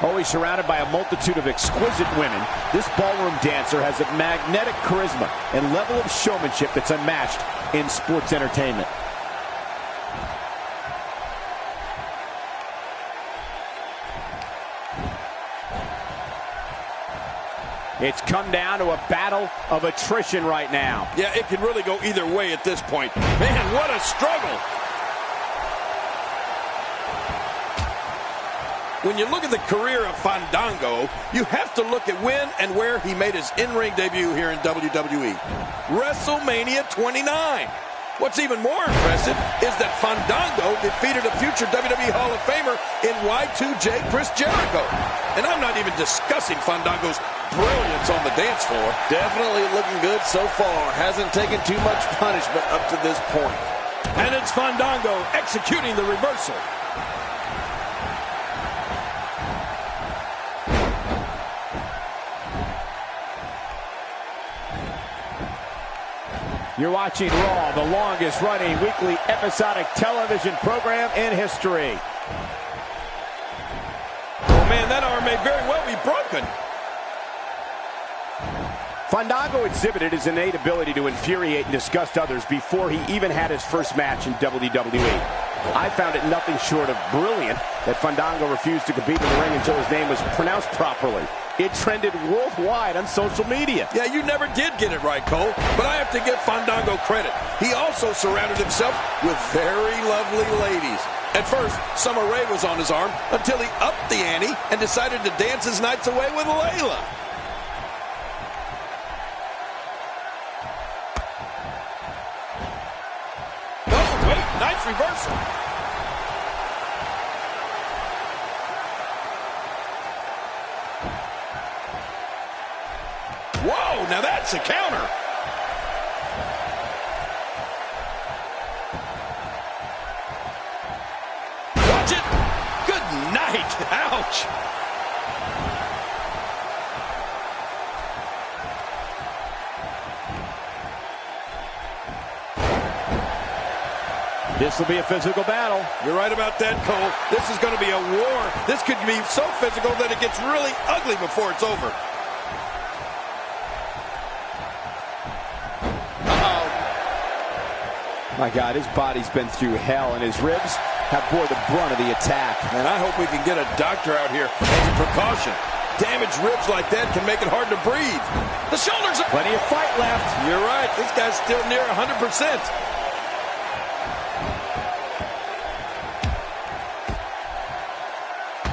Always surrounded by a multitude of exquisite women, this ballroom dancer has a magnetic charisma and level of showmanship that's unmatched in sports entertainment. It's come down to a battle of attrition right now. Yeah, it can really go either way at this point. Man, what a struggle. When you look at the career of Fandango, you have to look at when and where he made his in-ring debut here in WWE. WrestleMania 29. What's even more impressive is that Fandango defeated a future WWE Hall of Famer in Y2J Chris Jericho. And I'm not even discussing Fandango's brilliance on the dance floor. Definitely looking good so far. Hasn't taken too much punishment up to this point. And it's Fandango executing the reversal. You're watching Raw, the longest-running weekly episodic television program in history. Oh, man, that arm may very well be broken. Fandango exhibited his innate ability to infuriate and disgust others before he even had his first match in WWE. I found it nothing short of brilliant that Fandango refused to compete in the ring until his name was pronounced properly. It trended worldwide on social media. Yeah, you never did get it right, Cole, but I have to give Fandango credit. He also surrounded himself with very lovely ladies. At first, Summer Rae was on his arm until he upped the ante and decided to dance his nights away with Layla. Oh, wait, nice reversal. Whoa, now that's a counter. Watch it. Good night. Ouch. This will be a physical battle. You're right about that, Cole. This is going to be a war. This could be so physical that it gets really ugly before it's over. My God, his body's been through hell, and his ribs have bore the brunt of the attack. And I hope we can get a doctor out here as a precaution. Damaged ribs like that can make it hard to breathe. The shoulders are... Plenty of fight left. You're right. This guy's still near 100%.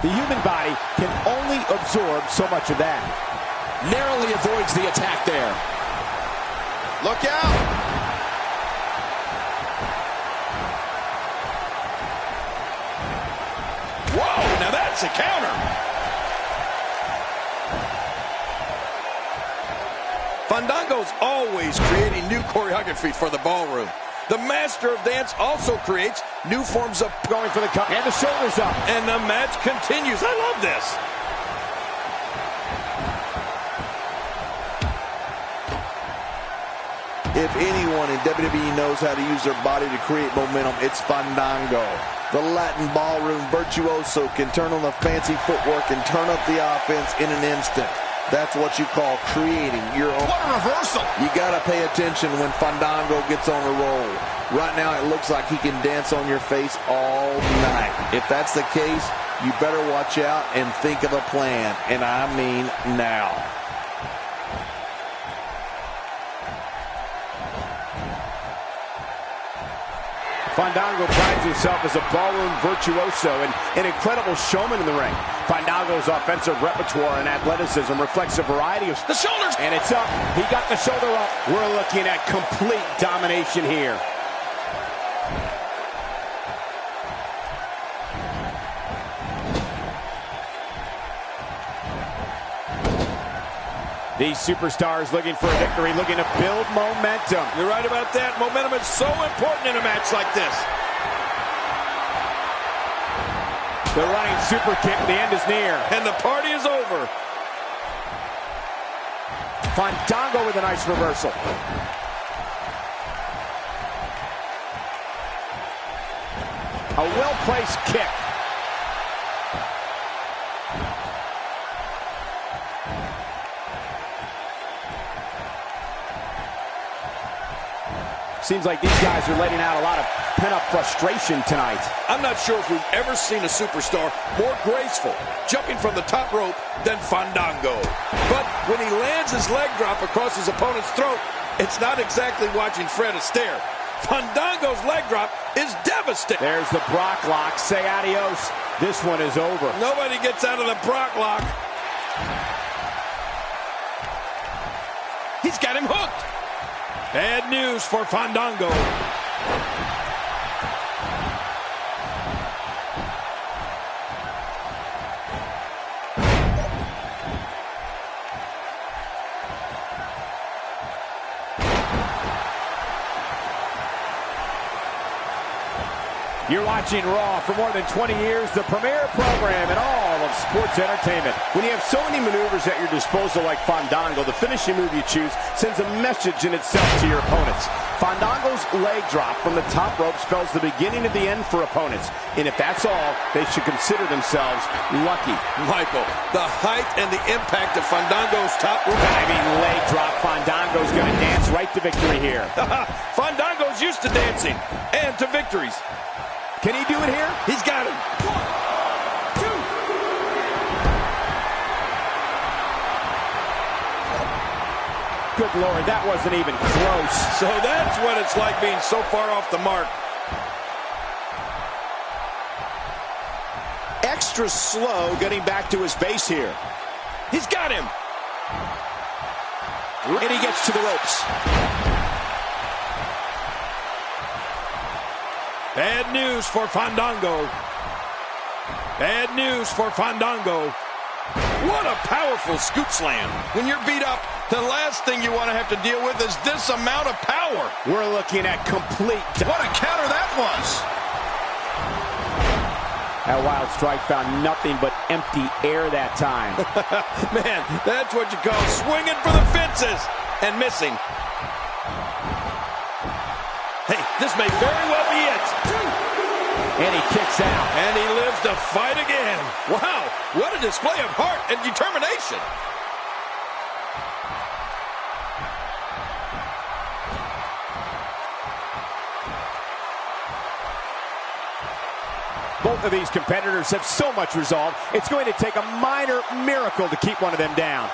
The human body can only absorb so much of that. Narrowly avoids the attack there. Look out! Whoa, now that's a counter. Fandango's always creating new choreography for the ballroom. The master of dance also creates new forms of going for the cut, and the shoulders up. And the match continues. I love this. If anyone in WWE knows how to use their body to create momentum, it's Fandango. The Latin ballroom virtuoso can turn on the fancy footwork and turn up the offense in an instant. That's what you call creating your own. What a reversal! You gotta pay attention when Fandango gets on a roll. Right now it looks like he can dance on your face all night. If that's the case, you better watch out and think of a plan. And I mean now. Fandango prides himself as a ballroom virtuoso and an incredible showman in the ring. Fandango's offensive repertoire and athleticism reflects a variety of... The shoulders! And it's up. He got the shoulder up. We're looking at complete domination here. These superstars looking for a victory, looking to build momentum. You're right about that. Momentum is so important in a match like this. The running super kick, the end is near. And the party is over. Fandango with a nice reversal. A well-placed kick. Seems like these guys are letting out a lot of pent-up frustration tonight. I'm not sure if we've ever seen a superstar more graceful jumping from the top rope than Fandango. But when he lands his leg drop across his opponent's throat, it's not exactly watching Fred Astaire. Fandango's leg drop is devastating. There's the Brock lock. Say adios. This one is over. Nobody gets out of the Brock lock. He's got him hooked. Bad news for Fandango. You're watching Raw. For more than 20 years, the premier program in all of sports entertainment. When you have so many maneuvers at your disposal like Fandango, the finishing move you choose sends a message in itself to your opponents. Fandango's leg drop from the top rope spells the beginning of the end for opponents. And if that's all, they should consider themselves lucky. Michael, the height and the impact of Fandango's top rope. Diving leg drop. Fandango's going to dance right to victory here. Fandango's used to dancing and to victories. Can he do it here? He's got him. 1, 2. Good Lord, that wasn't even close. So that's what it's like being so far off the mark. Extra slow getting back to his base here. He's got him. And he gets to the ropes. Bad news for Fandango. Bad news for Fandango. What a powerful scoop slam. When you're beat up, the last thing you want to have to deal with is this amount of power. We're looking at complete... What a counter that was. That wild strike found nothing but empty air that time. Man, that's what you call swinging for the fences and missing. Hey, this may very well be it. And he kicks out. And he lives to fight again. Wow, what a display of heart and determination. Both of these competitors have so much resolve, it's going to take a minor miracle to keep one of them down.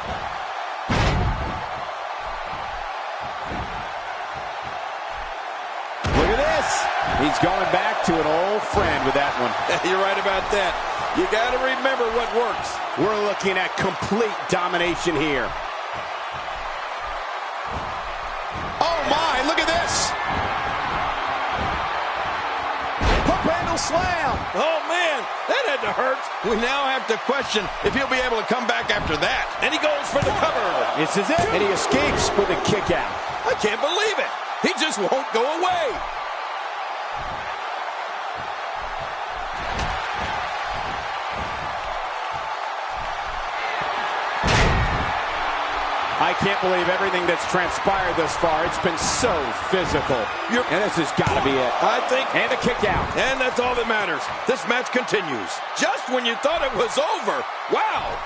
Look at this. He's going back to an old friend with that one. You're right about that. You got to remember what works. We're looking at complete domination here. Oh my, look at this. Pump handle slam. Oh man, that had to hurt. We now have to question if he'll be able to come back after that. And he goes for the cover. This is it. And he escapes with a kick out. I can't believe it. He just won't go away. I can't believe everything that's transpired thus far. It's been so physical. And this has got to be it. I think. And a kick out. And that's all that matters. This match continues. Just when you thought it was over. Wow.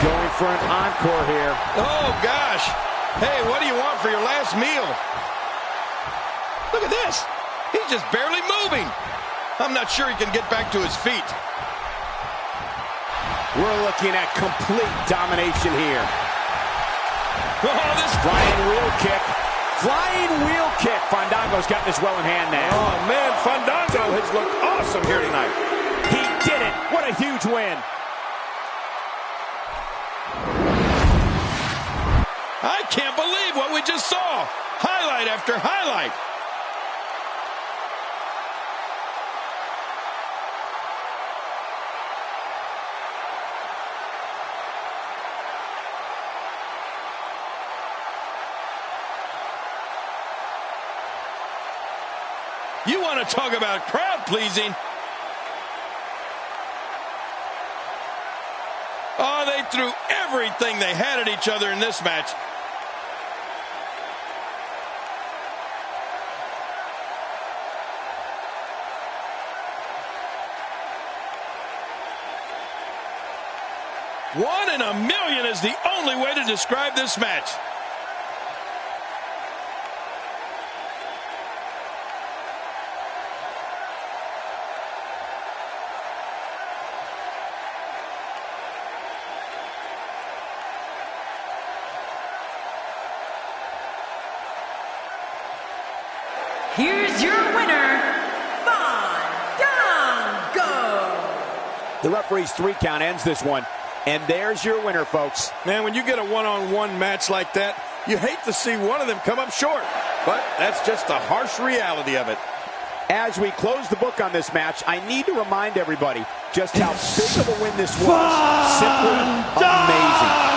Going for an encore here. Oh, gosh. Hey, what do you want for your last meal? Look at this. He's just barely moving. I'm not sure he can get back to his feet. We're looking at complete domination here. Oh, this flying wheel kick. Flying wheel kick. Fandango's got this well in hand now. Oh, man, Fandango has looked awesome here tonight. He did it. What a huge win. I can't believe what we just saw. Highlight after highlight. You want to talk about crowd pleasing? Oh, they threw everything they had at each other in this match. 1 in a million is the only way to describe this match. Here's your winner, Fandango. The referee's 3 count ends this one. And there's your winner, folks. Man, when you get a one-on-one match like that, you hate to see one of them come up short. But that's just the harsh reality of it. As we close the book on this match, I need to remind everybody just how big of a win this was. Simply amazing.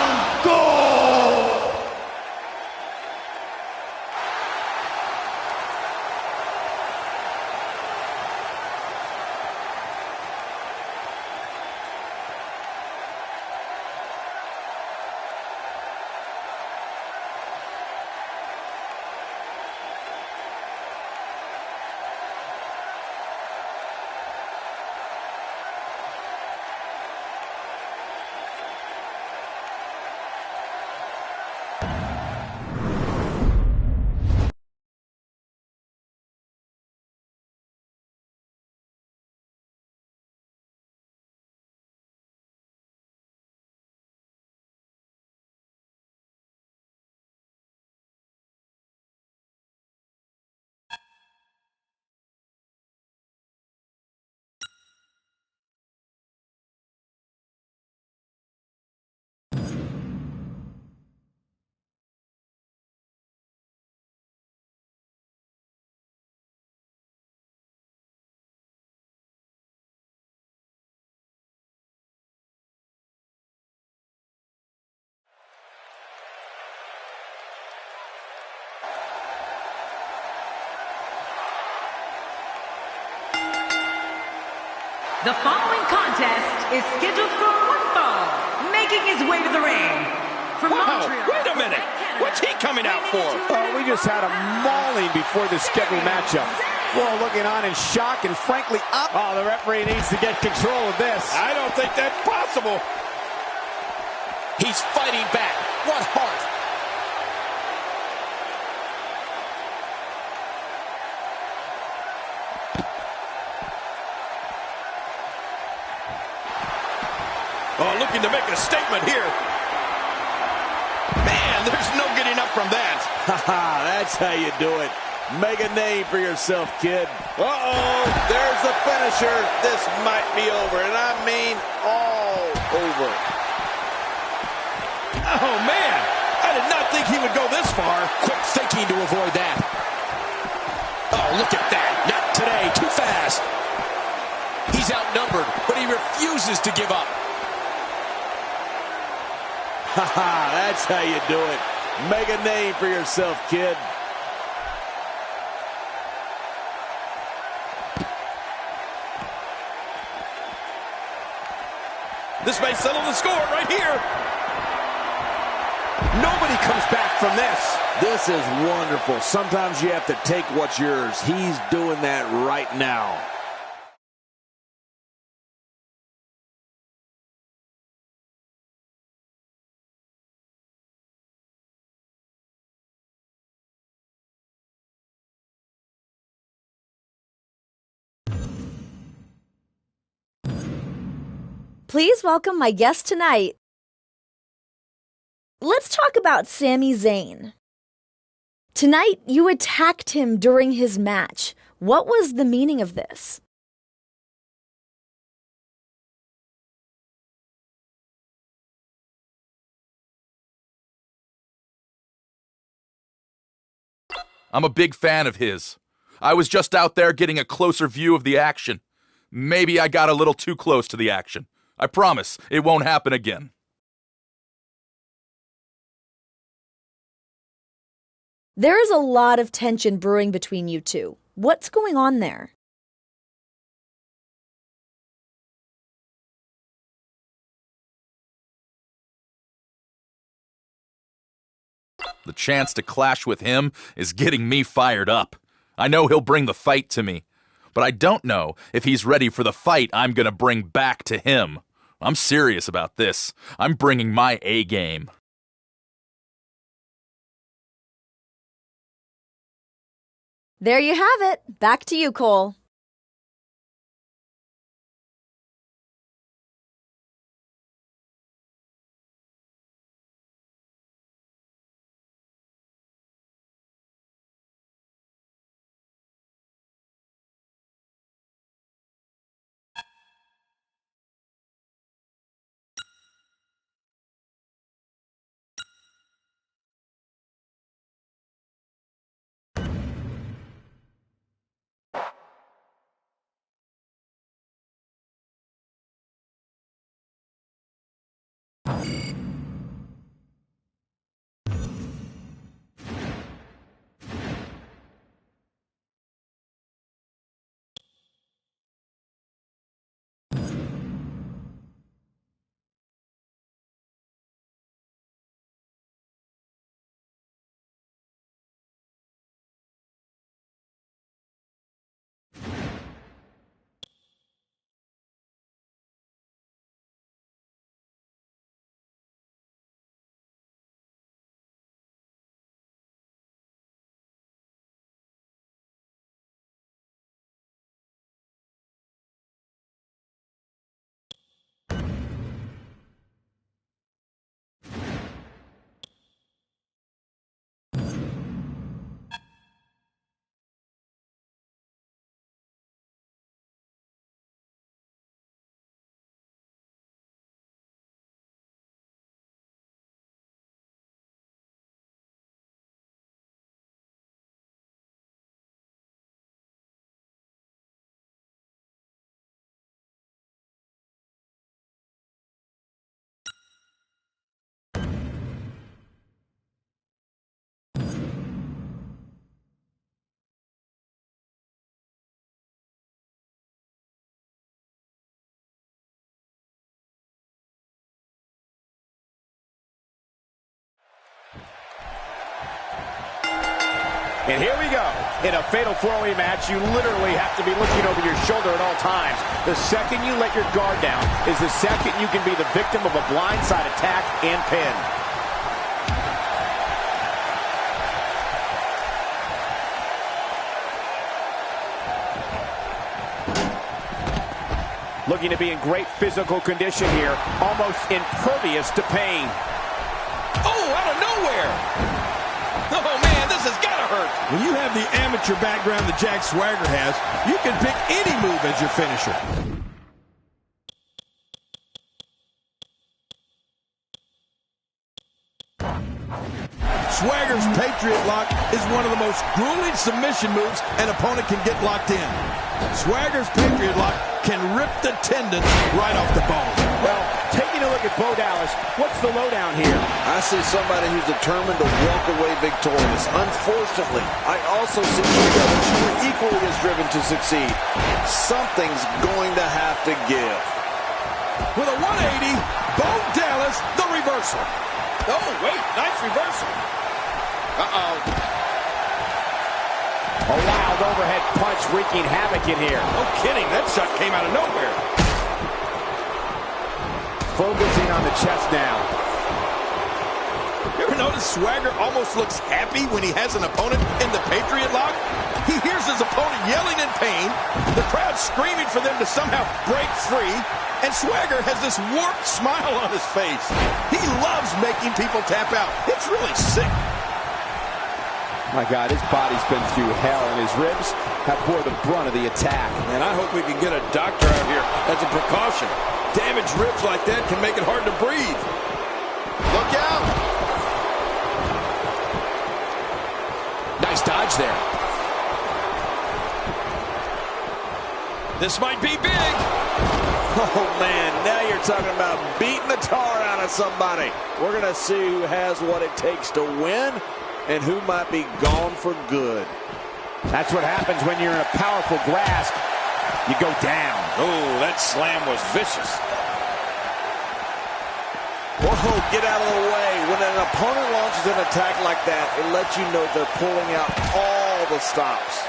The following contest is scheduled for one fall, making his way to the ring. From Montreal, wait a minute. What's he coming out for? We just had a mauling before the scheduled matchup. Well, looking on in shock and frankly up. Oh, the referee needs to get control of this. I don't think that's possible. He's fighting back. What heart. Oh, looking to make a statement here. Man, there's no getting up from that. Haha, that's how you do it. Make a name for yourself, kid. Uh-oh, There's the finisher. This might be over, and I mean all over. oh man, I did not think he would go this far. Quick thinking to avoid that. Oh, look at that. Not today. Too fast. He's outnumbered, but he refuses to give up. Haha, that's how you do it. Make a name for yourself, kid. This may settle the score right here. Nobody comes back from this. This is wonderful. Sometimes you have to take what's yours. He's doing that right now. Please welcome my guest tonight. Let's talk about Sami Zayn. Tonight, you attacked him during his match. What was the meaning of this? I'm a big fan of his. I was just out there getting a closer view of the action. Maybe I got a little too close to the action. I promise it won't happen again. There is a lot of tension brewing between you two. What's going on there? The chance to clash with him is getting me fired up. I know he'll bring the fight to me, but I don't know if he's ready for the fight I'm gonna bring back to him. I'm serious about this. I'm bringing my A game. There you have it. Back to you, Cole. And here we go. In a fatal four-way match, you literally have to be looking over your shoulder at all times. The second you let your guard down is the second you can be the victim of a blindside attack and pin. Looking to be in great physical condition here, almost impervious to pain. Oh, out of nowhere! Oh, man, this has got to hurt. When you have the amateur background that Jack Swagger has, you can pick any move as your finisher. Swagger's Patriot Lock is one of the most grueling submission moves an opponent can get locked in. Swagger's Patriot Lock can rip the tendons right off the bone. Well, taking a look at Bo Dallas, what's the lowdown here? I see somebody who's determined to walk away victorious. Unfortunately, I also see two others who are equally as driven to succeed. Something's going to have to give. With a 180, Bo Dallas, the reversal. Oh, wait, nice reversal. Uh-oh. A wild overhead punch wreaking havoc in here. No kidding, that shot came out of nowhere. Focusing on the chest now. You ever notice Swagger almost looks happy when he has an opponent in the Patriot Lock? He hears his opponent yelling in pain, the crowd screaming for them to somehow break free, and Swagger has this warped smile on his face. He loves making people tap out. It's really sick. My God, his body's been through hell, and his ribs have bore the brunt of the attack. And I hope we can get a doctor out here as a precaution. Damaged ribs like that can make it hard to breathe. Look out! Nice dodge there. This might be big. Oh, man, now you're talking about beating the tar out of somebody. We're going to see who has what it takes to win and who might be gone for good. That's what happens when you're in a powerful grasp. You go down. Oh, that slam was vicious. Whoa, get out of the way. When an opponent launches an attack like that, it lets you know they're pulling out all the stops.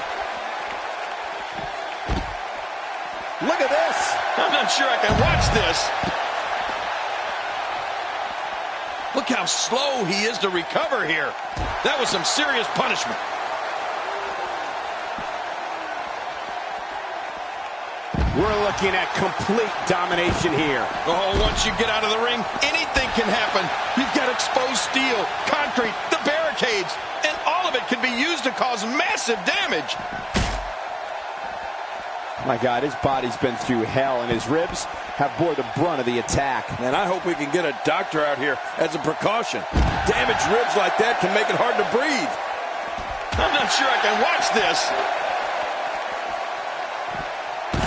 Look at this. I'm not sure I can watch this. Look how slow he is to recover here. That was some serious punishment. We're looking at complete domination here. Oh, once you get out of the ring, anything can happen. You've got exposed steel, concrete, the barricades, and all of it can be used to cause massive damage. My God, his body's been through hell, and his ribs have bore the brunt of the attack. And I hope we can get a doctor out here as a precaution. Damaged ribs like that can make it hard to breathe. I'm not sure I can watch this.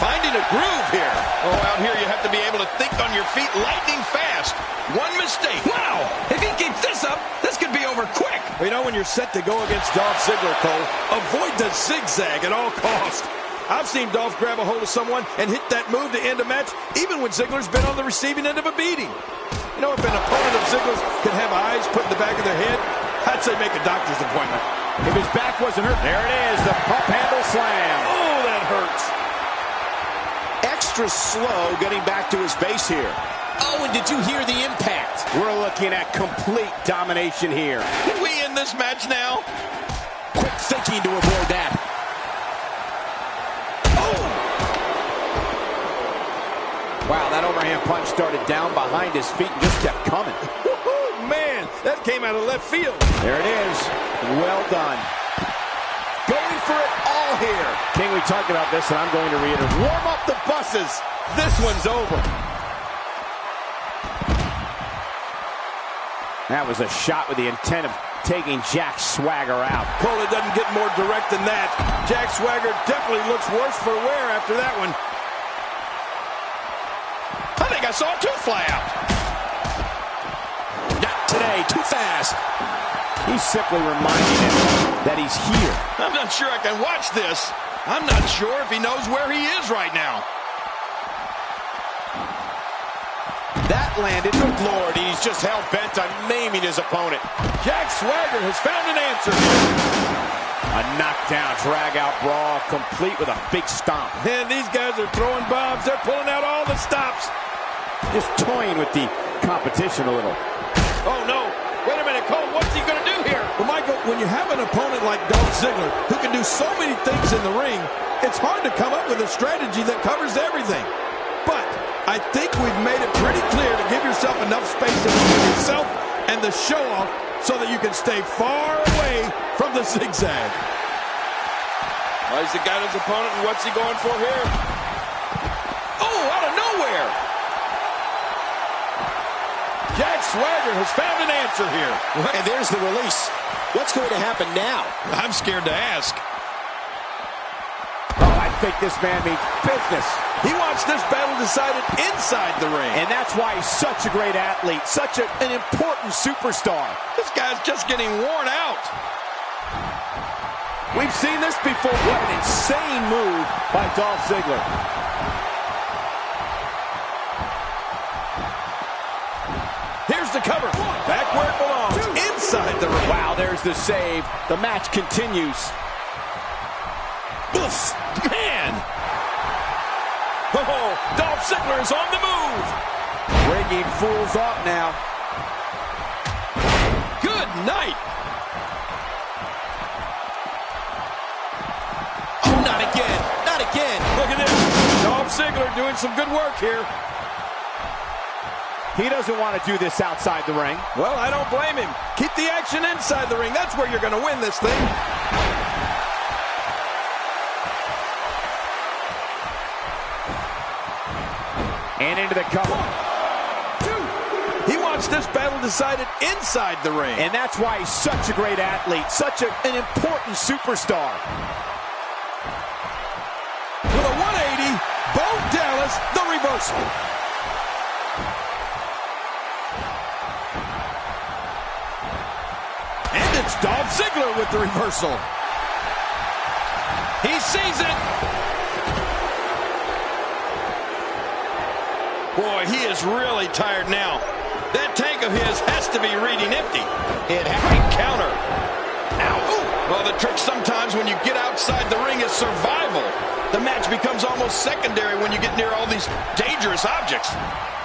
Finding a groove here. Oh, out here you have to be able to think on your feet lightning fast. One mistake. Wow! If he keeps this up, this could be over quick. Well, you know, when you're set to go against Dolph Ziggler, Cole, avoid the zigzag at all costs. I've seen Dolph grab a hold of someone and hit that move to end a match, even when Ziggler's been on the receiving end of a beating. You know, if an opponent of Ziggler's can have eyes put in the back of their head, I'd say make a doctor's appointment. If his back wasn't hurt, there it is, the pump handle slam. Oh, that hurts. Extra slow getting back to his base here. Oh, and did you hear the impact? We're looking at complete domination here. Can we end this match now? Quick thinking to avoid that. Wow, that overhand punch started down behind his feet and just kept coming. Woohoo, man, that came out of left field. There it is. Well done. Going for it all here. King, we talked about this, and I'm going to reiterate. Warm up the buses. This one's over. That was a shot with the intent of taking Jack Swagger out. Cole, it doesn't get more direct than that. Jack Swagger definitely looks worse for wear after that one. I think I saw a tooth fly out. Not today, too fast. He's simply reminding him that he's here. I'm not sure I can watch this. I'm not sure if he knows where he is right now. That landed. Good Lord, he's just hell-bent on maiming his opponent. Jack Swagger has found an answer. A knockdown, drag-out brawl, complete with a big stomp. And these guys are throwing bombs. They're pulling out all the stops. Just toying with the competition a little. Oh, no. Wait a minute, Cole. What's he going to do here? Well, Michael, when you have an opponent like Dolph Ziggler who can do so many things in the ring, it's hard to come up with a strategy that covers everything. But I think we've made it pretty clear to give yourself enough space in between yourself and the show-off so that you can stay far away from the zigzag. Well, he's got his opponent, and what's he going for here? Oh, out of nowhere! Jack Swagger has found an answer here. And there's the release. What's going to happen now? I'm scared to ask. Oh, I think this man means business. He wants this battle decided inside the ring. And that's why he's such a great athlete, such an important superstar. This guy's just getting worn out. We've seen this before. What an insane move by Dolph Ziggler. Here's the cover. Back where it belongs. Inside the ring. Wow, there's the save. The match continues. Man! Oh, Dolph Ziggler is on the move. Breaking fools off now. Good night. Oh, not again. Not again. Look at this. Dolph Ziggler doing some good work here. He doesn't want to do this outside the ring. Well, I don't blame him. Keep the action inside the ring. That's where you're going to win this thing. And into the cover. 1, 2. He wants this battle decided inside the ring. And that's why he's such a great athlete, such an important superstar. With a 180, Bo Dallas, the reversal. And it's Dolph Ziggler with the reversal. He sees it. Boy, he is really tired now. That tank of his has to be reading empty. It Great counter. Ow. Ooh. Well, the trick sometimes when you get outside the ring is survival. The match becomes almost secondary when you get near all these dangerous dangerous objects.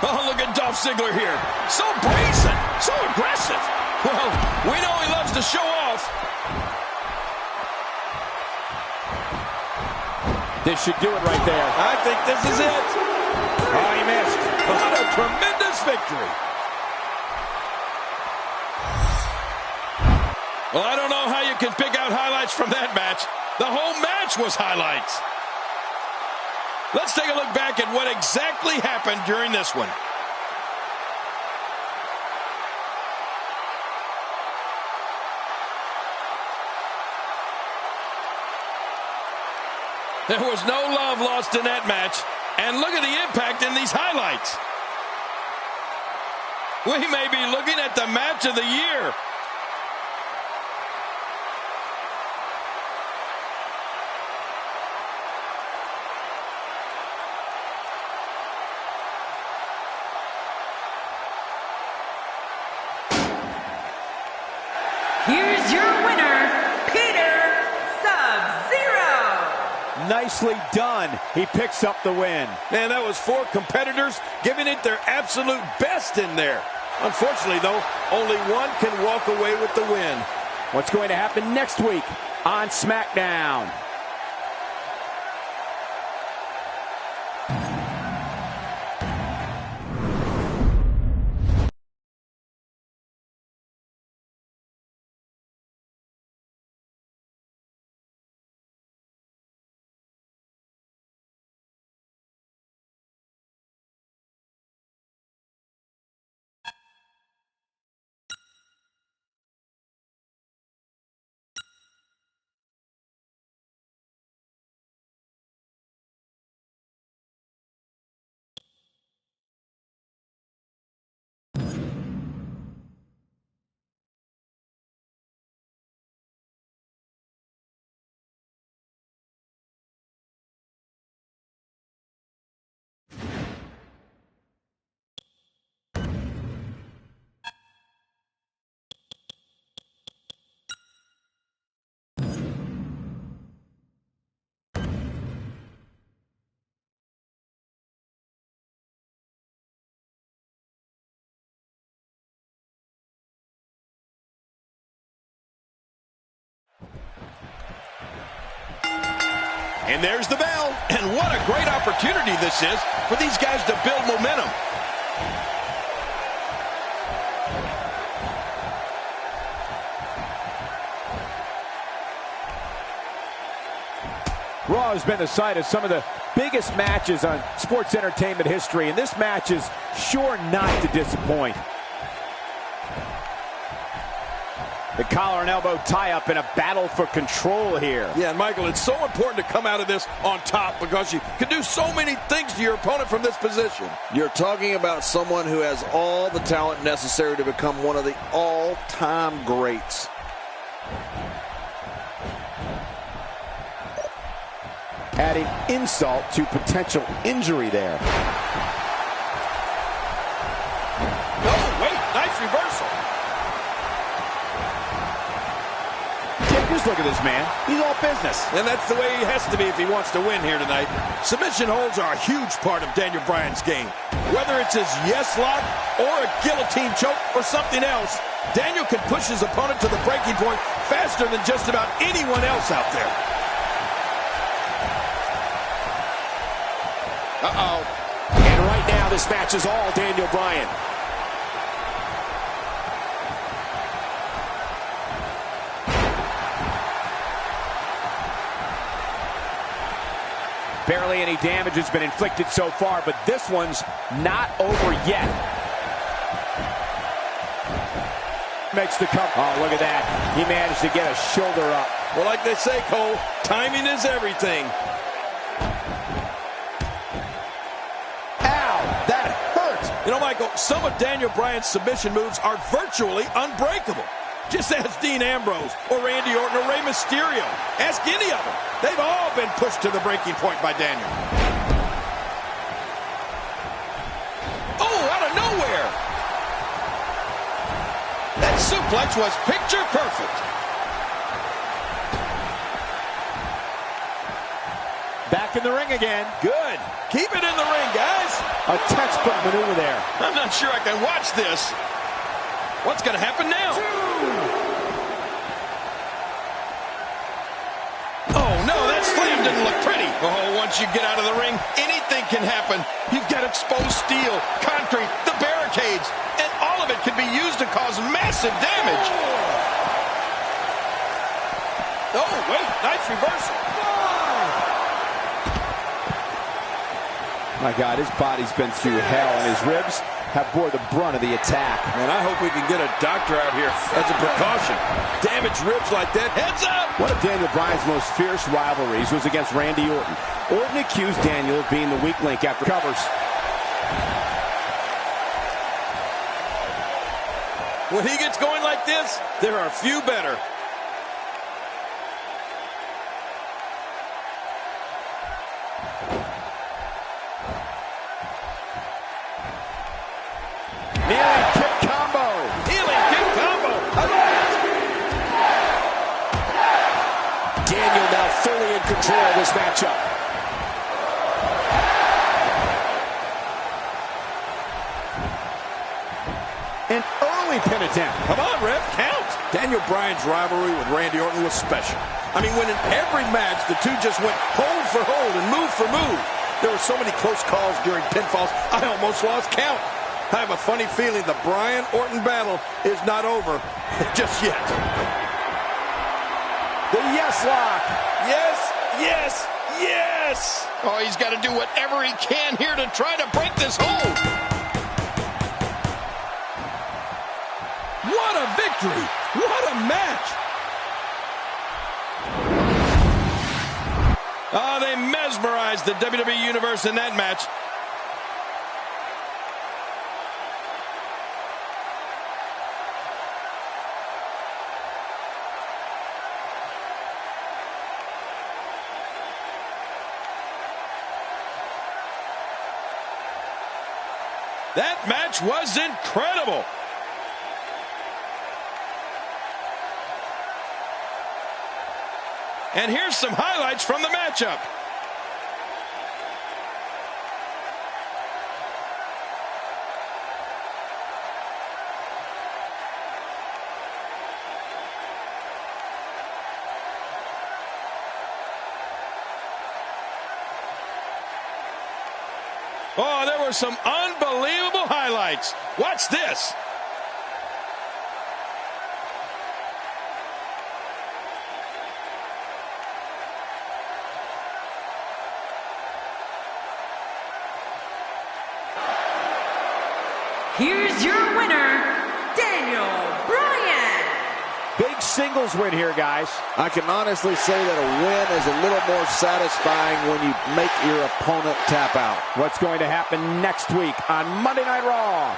Oh, look at Dolph Ziggler here. So brazen, so aggressive. Well, we know he loves to show off. This should do it right there. I think this is it. Oh, he missed. What a tremendous victory. Well, I don't know how you can pick out highlights from that match. The whole match was highlights. Let's take a look back at what exactly happened during this one. There was no love lost in that match. And look at the impact in these highlights. We may be looking at the match of the year. Here's your winner, Peter Sub-Zero. Nicely done. He picks up the win. Man, that was 4 competitors giving it their absolute best in there. Unfortunately, though, only one can walk away with the win. What's going to happen next week on SmackDown? And there's the bell. And what a great opportunity this is for these guys to build momentum. Raw has been the site of some of the biggest matches on sports entertainment history, and this match is sure not to disappoint. The collar and elbow tie-up in a battle for control here. Yeah, and Michael, it's so important to come out of this on top because you can do so many things to your opponent from this position. You're talking about someone who has all the talent necessary to become one of the all-time greats. Adding insult to potential injury there. Oh, wait, nice reversal. Just look at this man. He's all business. And that's the way he has to be if he wants to win here tonight. Submission holds are a huge part of Daniel Bryan's game. Whether it's his yes lock or a guillotine choke or something else, Daniel can push his opponent to the breaking point faster than just about anyone else out there. Uh-oh. And right now, this match is all Daniel Bryan. Barely any damage has been inflicted so far, but this one's not over yet. Makes the cover. Oh, look at that. He managed to get a shoulder up. Well, like they say, Cole, timing is everything. Ow, that hurt. You know, Michael, some of Daniel Bryan's submission moves are virtually unbreakable. Just ask Dean Ambrose or Randy Orton or Rey Mysterio. Ask any of them. They've all been pushed to the breaking point by Daniel. Oh, out of nowhere. That suplex was picture perfect. Back in the ring again. Good. Keep it in the ring, guys. A textbook maneuver there. I'm not sure I can watch this. What's going to happen now? Oh, no, that slam didn't look pretty. Oh, once you get out of the ring, anything can happen. You've got exposed steel, concrete, the barricades, and all of it can be used to cause massive damage. Oh, wait, nice reversal. My God, his body's been through hell, and his ribs have bore the brunt of the attack. And I hope we can get a doctor out here as a precaution. Damaged ribs like that, heads up! One of Daniel Bryan's most fierce rivalries was against Randy Orton. Orton accused Daniel of being the weak link after covers. When he gets going like this, there are few better. Kneeling kick combo. Kneeling kick combo. I love it. Daniel now fully in control of this matchup. An early pin attempt. Come on, ref, count. Daniel Bryan's rivalry with Randy Orton was special. I mean, when in every match, the two just went hold for hold and move for move. There were so many close calls during pinfalls, I almost lost count. I have a funny feeling the Bryan-Orton battle is not over just yet. The yes lock. Yes, yes, yes! Oh, he's got to do whatever he can here to try to break this hold. What a victory! What a match! Oh, they mesmerized the WWE Universe in that match. That match was incredible. And here's some highlights from the matchup. Oh, there were some unbelievable highlights. Watch this. Here's your winner, Daniel Bryan. Big singles win here, guys. I can honestly say that a win is a little more satisfying when you make your opponent tap out. What's going to happen next week on Monday Night Raw?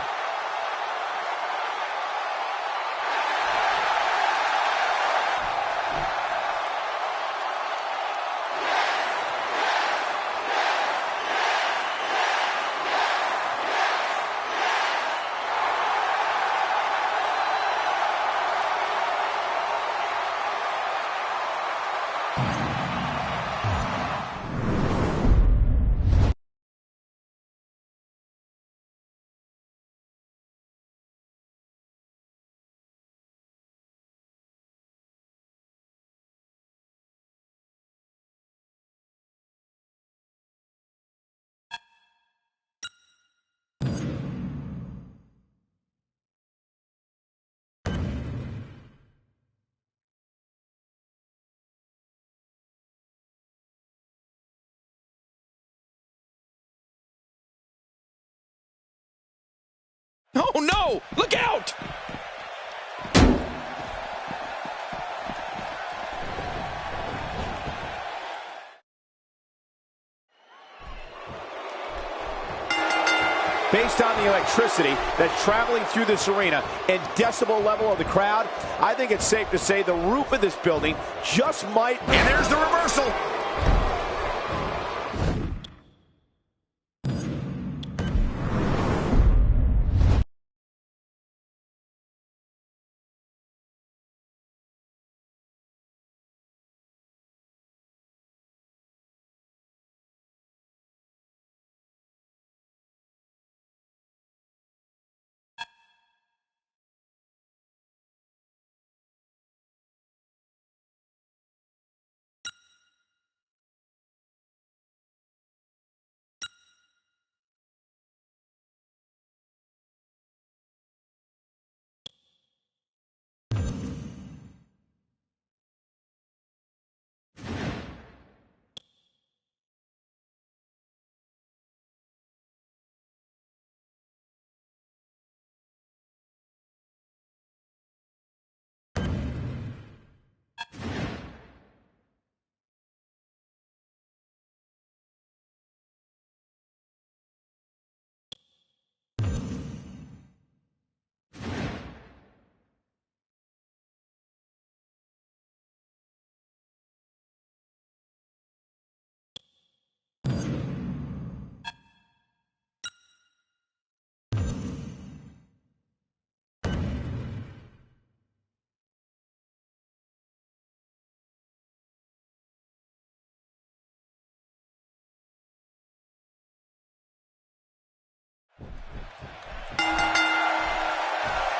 Oh, no! Look out! Based on the electricity that's traveling through this arena and decibel level of the crowd, I think it's safe to say the roof of this building just might... And there's the reversal.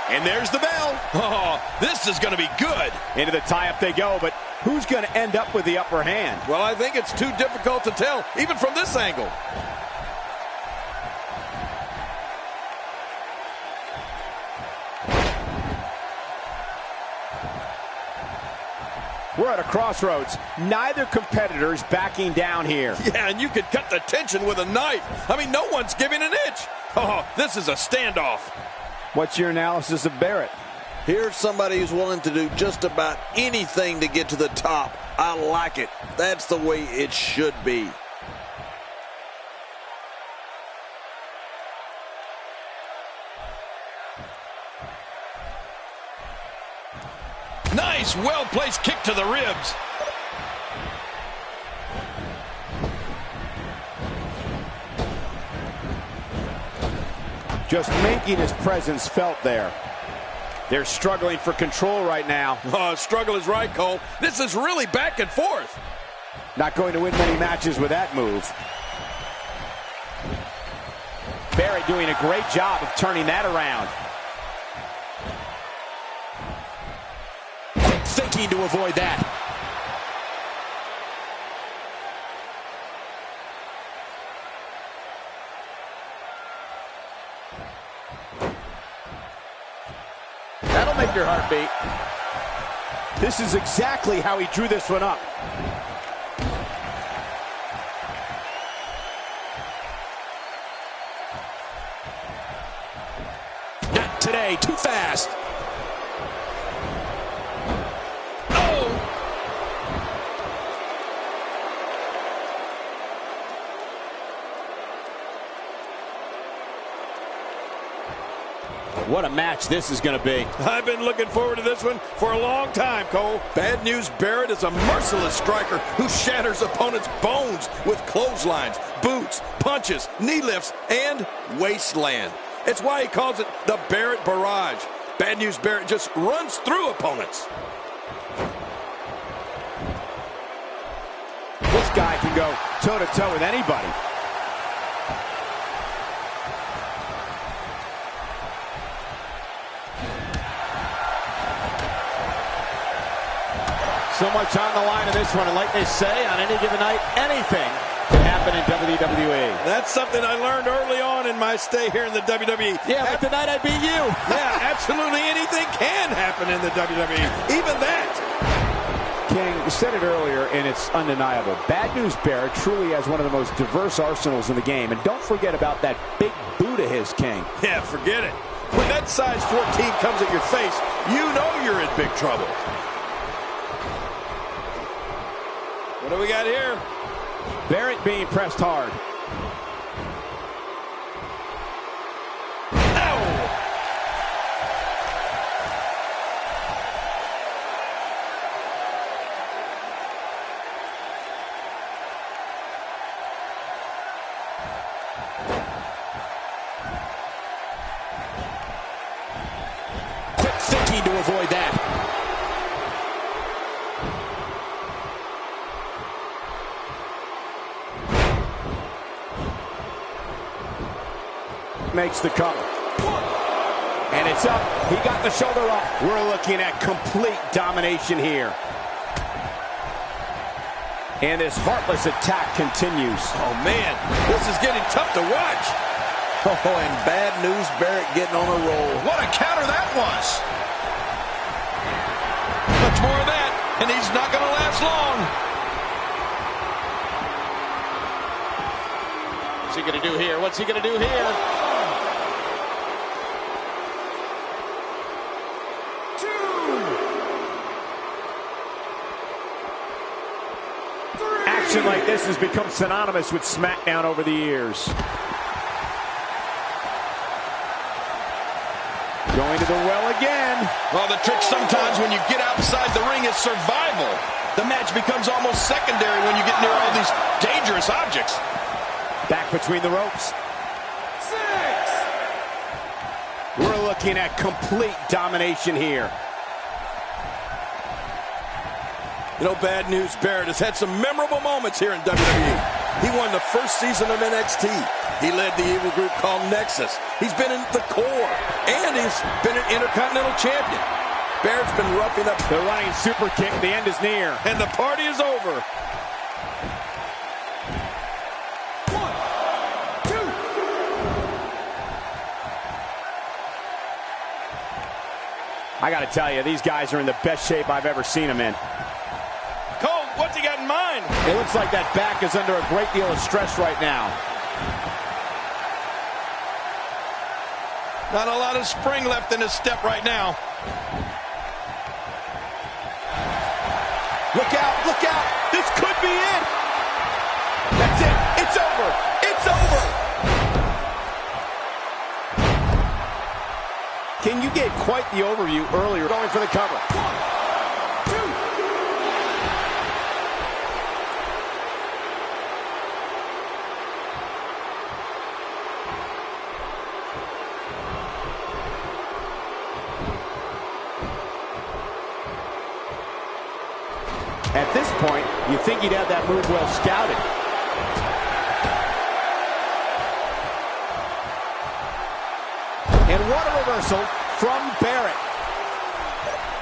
And there's the bell. Oh, this is going to be good. Into the tie-up they go, but who's going to end up with the upper hand? Well, I think it's too difficult to tell, even from this angle. We're at a crossroads. Neither competitor's backing down here. Yeah, and you could cut the tension with a knife. I mean, no one's giving an inch. Oh, this is a standoff. What's your analysis of Barrett? Here's somebody who's willing to do just about anything to get to the top. I like it. That's the way it should be. Nice, well-placed kick to the ribs. Just making his presence felt there. They're struggling for control right now. Oh, struggle is right, Cole. This is really back and forth. Not going to win many matches with that move. Barrett doing a great job of turning that around. Quick thinking to avoid that. That'll make your heart beat. This is exactly how he drew this one up. Not today, too fast. What a match this is going to be. I've been looking forward to this one for a long time, Cole. Bad News Barrett is a merciless striker who shatters opponents' bones with clotheslines, boots, punches, knee lifts, and wasteland. It's why he calls it the Barrett Barrage. Bad News Barrett just runs through opponents. This guy can go toe-to-toe with anybody. So much on the line in this one, and like they say, on any given night, anything can happen in WWE. That's something I learned early on in my stay here in the WWE. Yeah, but tonight I beat you. Yeah, absolutely anything can happen in the WWE, even that. King, you said it earlier, and it's undeniable. Bad News Barrett truly has one of the most diverse arsenals in the game, and don't forget about that big boot of his, King. Yeah, forget it. When that size 14 comes at your face, you know you're in big trouble. What do we got here? Barrett being pressed hard. Ow! Quick thinking to avoid that. Makes the cover. And it's up. He got the shoulder up. We're looking at complete domination here. And this heartless attack continues. Oh, man, this is getting tough to watch. Oh, and Bad News Barrett getting on a roll. What a counter that was. Much more of that, and he's not going to last long. What's he going to do here? What's he going to do here? Action like this has become synonymous with SmackDown over the years. Going to the well again. Well, the trick sometimes when you get outside the ring is survival. The match becomes almost secondary when you get near all these dangerous objects. Back between the ropes. 6. We're looking at complete domination here. You know, Bad News Barrett has had some memorable moments here in WWE. He won the first season of NXT. He led the evil group called Nexus. He's been in the core, and he's been an Intercontinental Champion. Barrett's been roughing up. The running super kick. The end is near. And the party is over. I got to tell you, these guys are in the best shape I've ever seen them in. Cole, what's he got in mind? It looks like that back is under a great deal of stress right now. Not a lot of spring left in his step right now. Look out, look out. This could be it. That's it. It's over. It's over. Can you get quite the overview earlier going for the cover? 1, 2. At this point, you think he'd have that move well scouted. And what a reversal from Barrett.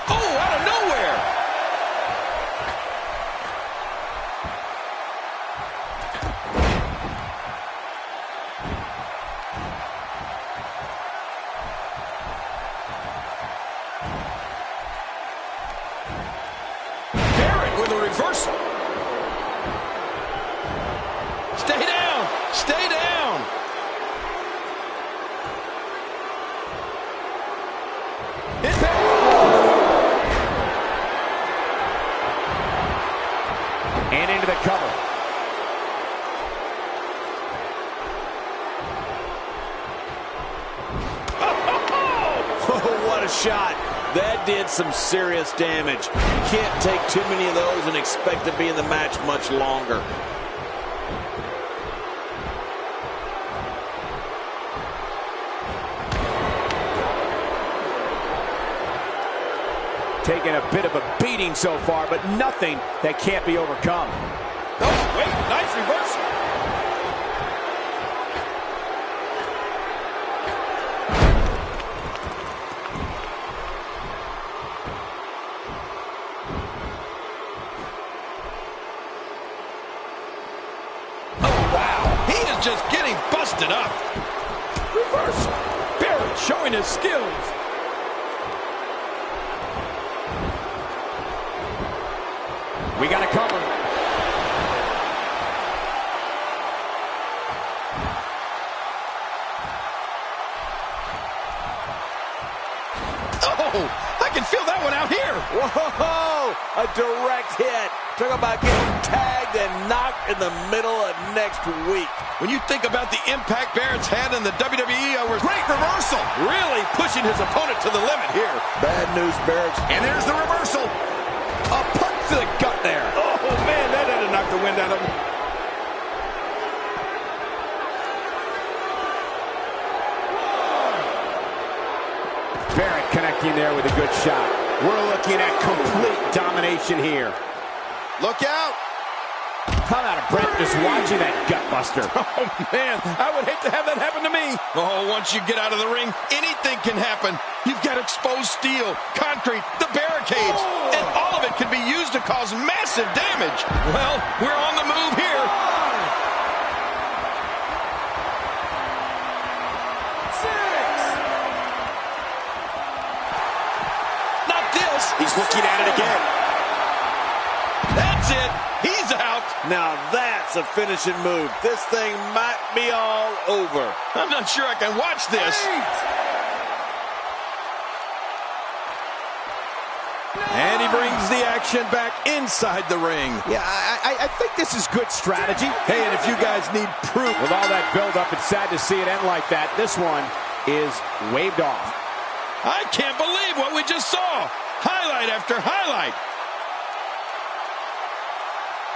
Oh, out of nowhere. Barrett with a reversal. Stay down. Stay down. And into the cover. Oh, what a shot. That did some serious damage. You can't take too many of those and expect to be in the match much longer. Taking a bit of a beating so far, but nothing that can't be overcome. Oh, wait, nice reversal. Oh, wow. He is just getting busted up. Reversal. Barrett showing his skills. We got to cover. Oh, I can feel that one out here. Whoa, a direct hit. Talk about getting tagged and knocked in the middle of next week. When you think about the impact Barrett's had in the WWE over... Great reversal. Really pushing his opponent to the limit here. Bad news, Barrett. And there's the reversal. A punch to the gut there. Oh, man, that had to knock the wind out of him. Barrett connecting there with a good shot. We're looking at complete domination here. Look out. I'm out of breath just watching that gut buster. Oh, man, I would hate to have that happen to me. Oh, once you get out of the ring, anything can happen. You've got exposed steel, concrete, the barricades, and all of it can be used to cause massive damage. Well, we're on the move here. 6. Not this. He's looking at it again. That's it. He's out. Now that's a finishing move. This thing might be all over. I'm not sure I can watch this. 8. And he brings the action back inside the ring. Yeah, I think this is good strategy. Hey, and if you guys need proof. With all that build-up, it's sad to see it end like that. This one is waved off. I can't believe what we just saw. Highlight after highlight.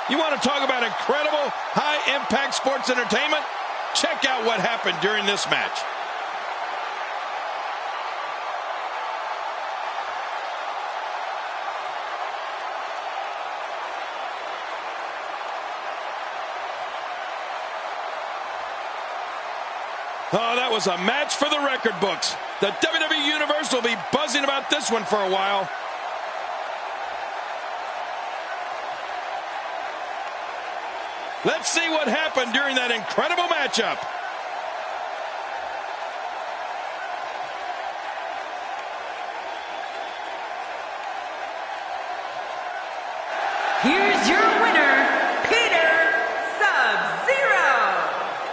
You want to talk about incredible, high-impact sports entertainment? Check out what happened during this match. Oh, that was a match for the record books. The WWE Universe will be buzzing about this one for a while. Let's see what happened during that incredible matchup. Here's your winner, Peter Sub-Zero.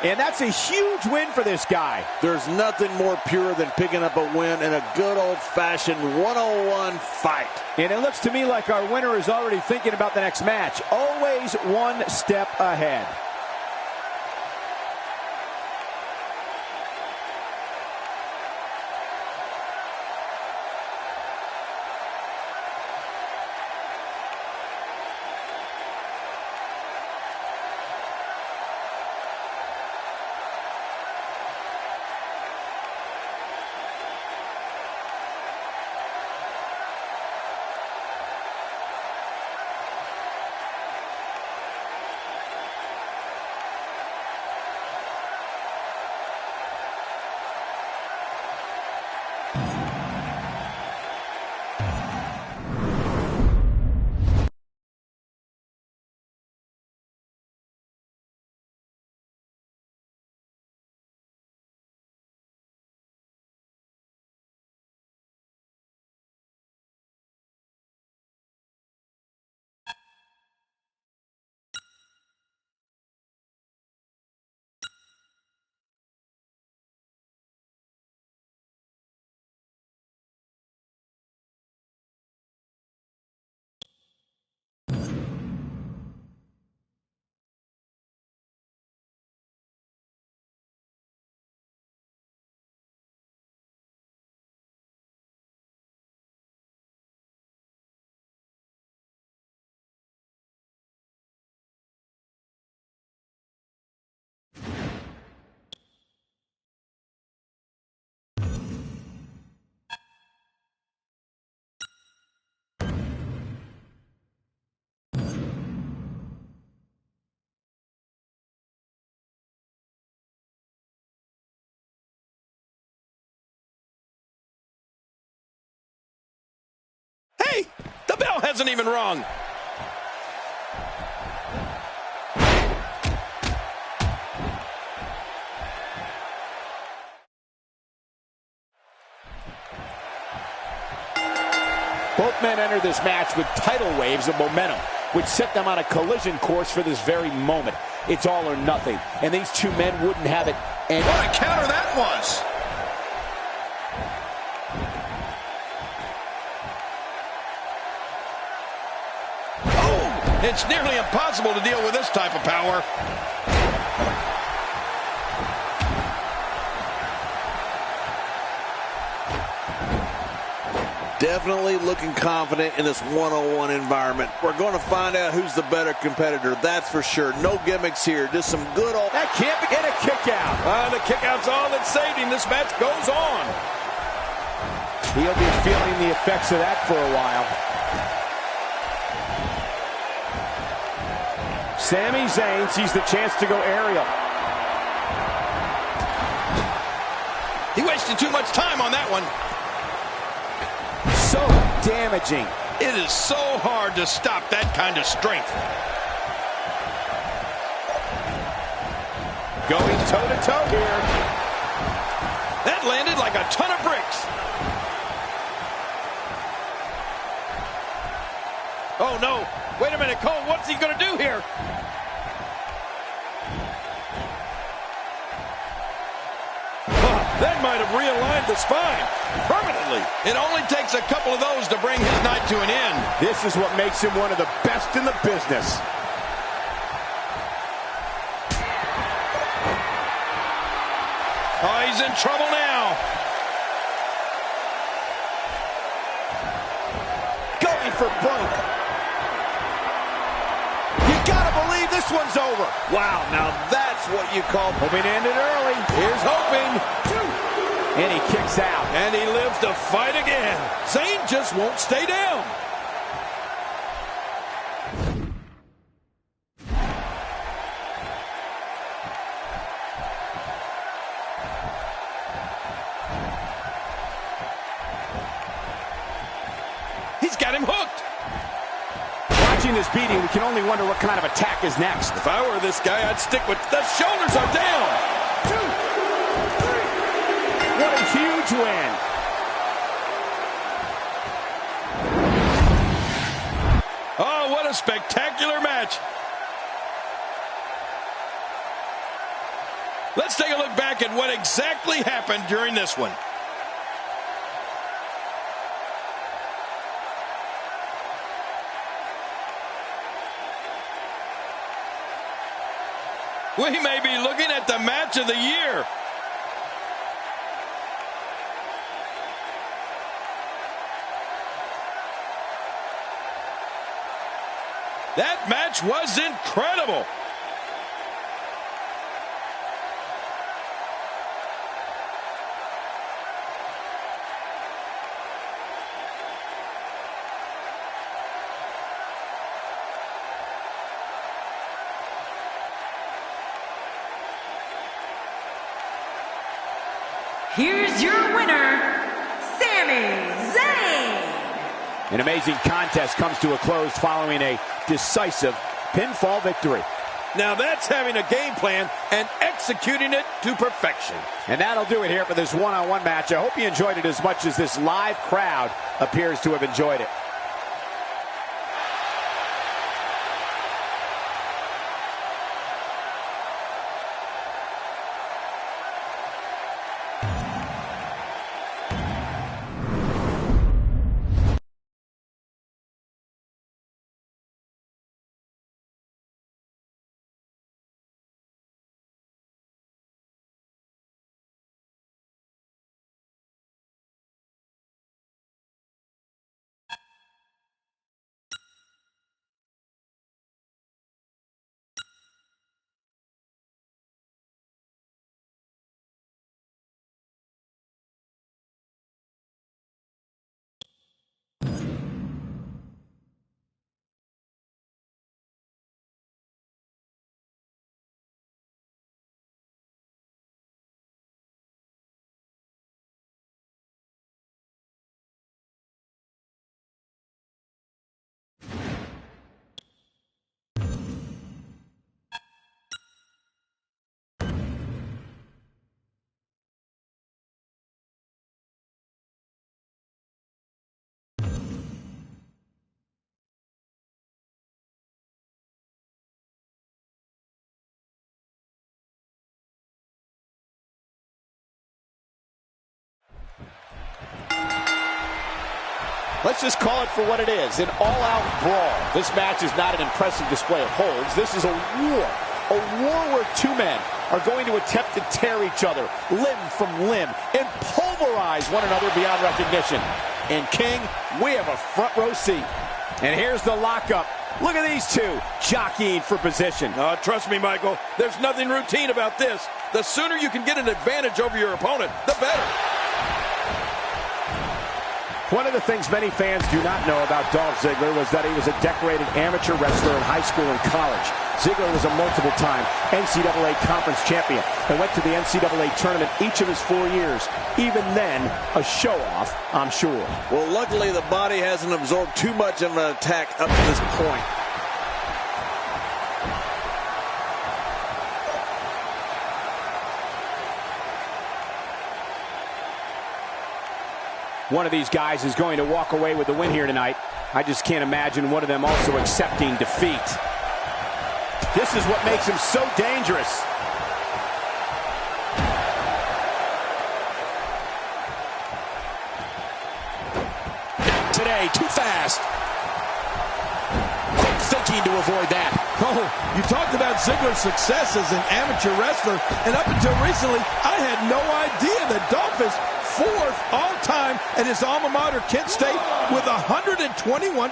And that's a huge win for this guy. There's nothing more pure than picking up a win in a good old-fashioned one-on-one fight. And it looks to me like our winner is already thinking about the next match. Always one step ahead. Hey, the bell hasn't even rung. Both men enter this match with tidal waves of momentum, which set them on a collision course for this very moment. It's all or nothing, and these two men wouldn't have it. And what a counter that was! Oh, it's nearly impossible to deal with this type of power. Definitely looking confident in this one-on-one environment. We're going to find out who's the better competitor, that's for sure. No gimmicks here, just some good old... That can't be a kick out. The kick out's all that saved him. This match goes on. He'll be feeling the effects of that for a while. Sami Zayn sees the chance to go aerial. He wasted too much time on that one. So damaging. It is so hard to stop that kind of strength. Going toe-to-toe here. That landed like a ton of bricks. Oh, no. Wait a minute, Cole. What's he going to do here? That might have realigned the spine permanently. It only takes a couple of those to bring his night to an end. This is what makes him one of the best in the business. Oh, he's in trouble now. Going for broke. You gotta believe this one's over. Wow, now that's what you call... Hoping to end it early. Here's hoping. And he kicks out. And he lives to fight again. Zayn just won't stay down. this beating, we can only wonder what kind of attack is next. If I were this guy, I'd stick with the shoulders are down. 2, 3. What a huge win. Oh, what a spectacular match. Let's take a look back at what exactly happened during this one. We may be looking at the match of the year. That match was incredible. Here's your winner, Sami Zayn. An amazing contest comes to a close following a decisive pinfall victory. Now that's having a game plan and executing it to perfection. And that'll do it here for this one-on-one match. I hope you enjoyed it as much as this live crowd appears to have enjoyed it. Let's just call it for what it is, an all-out brawl. This match is not an impressive display of holds. This is a war where two men are going to attempt to tear each other limb from limb and pulverize one another beyond recognition. And King, we have a front row seat. And here's the lockup. Look at these two jockeying for position. Trust me, Michael, there's nothing routine about this. The sooner you can get an advantage over your opponent, the better. One of the things many fans do not know about Dolph Ziggler was that he was a decorated amateur wrestler in high school and college. Ziggler was a multiple-time NCAA conference champion and went to the NCAA tournament each of his 4 years. Even then, a show-off, I'm sure. Well, luckily the body hasn't absorbed too much of an attack up to this point. One of these guys is going to walk away with the win here tonight. I just can't imagine one of them also accepting defeat. This is what makes him so dangerous. Today, too fast. Quick thinking to avoid that. Oh, you talked about Ziggler's success as an amateur wrestler, and up until recently, I had no idea that Dolph is 4th all-time at his alma mater, Kent State, with 121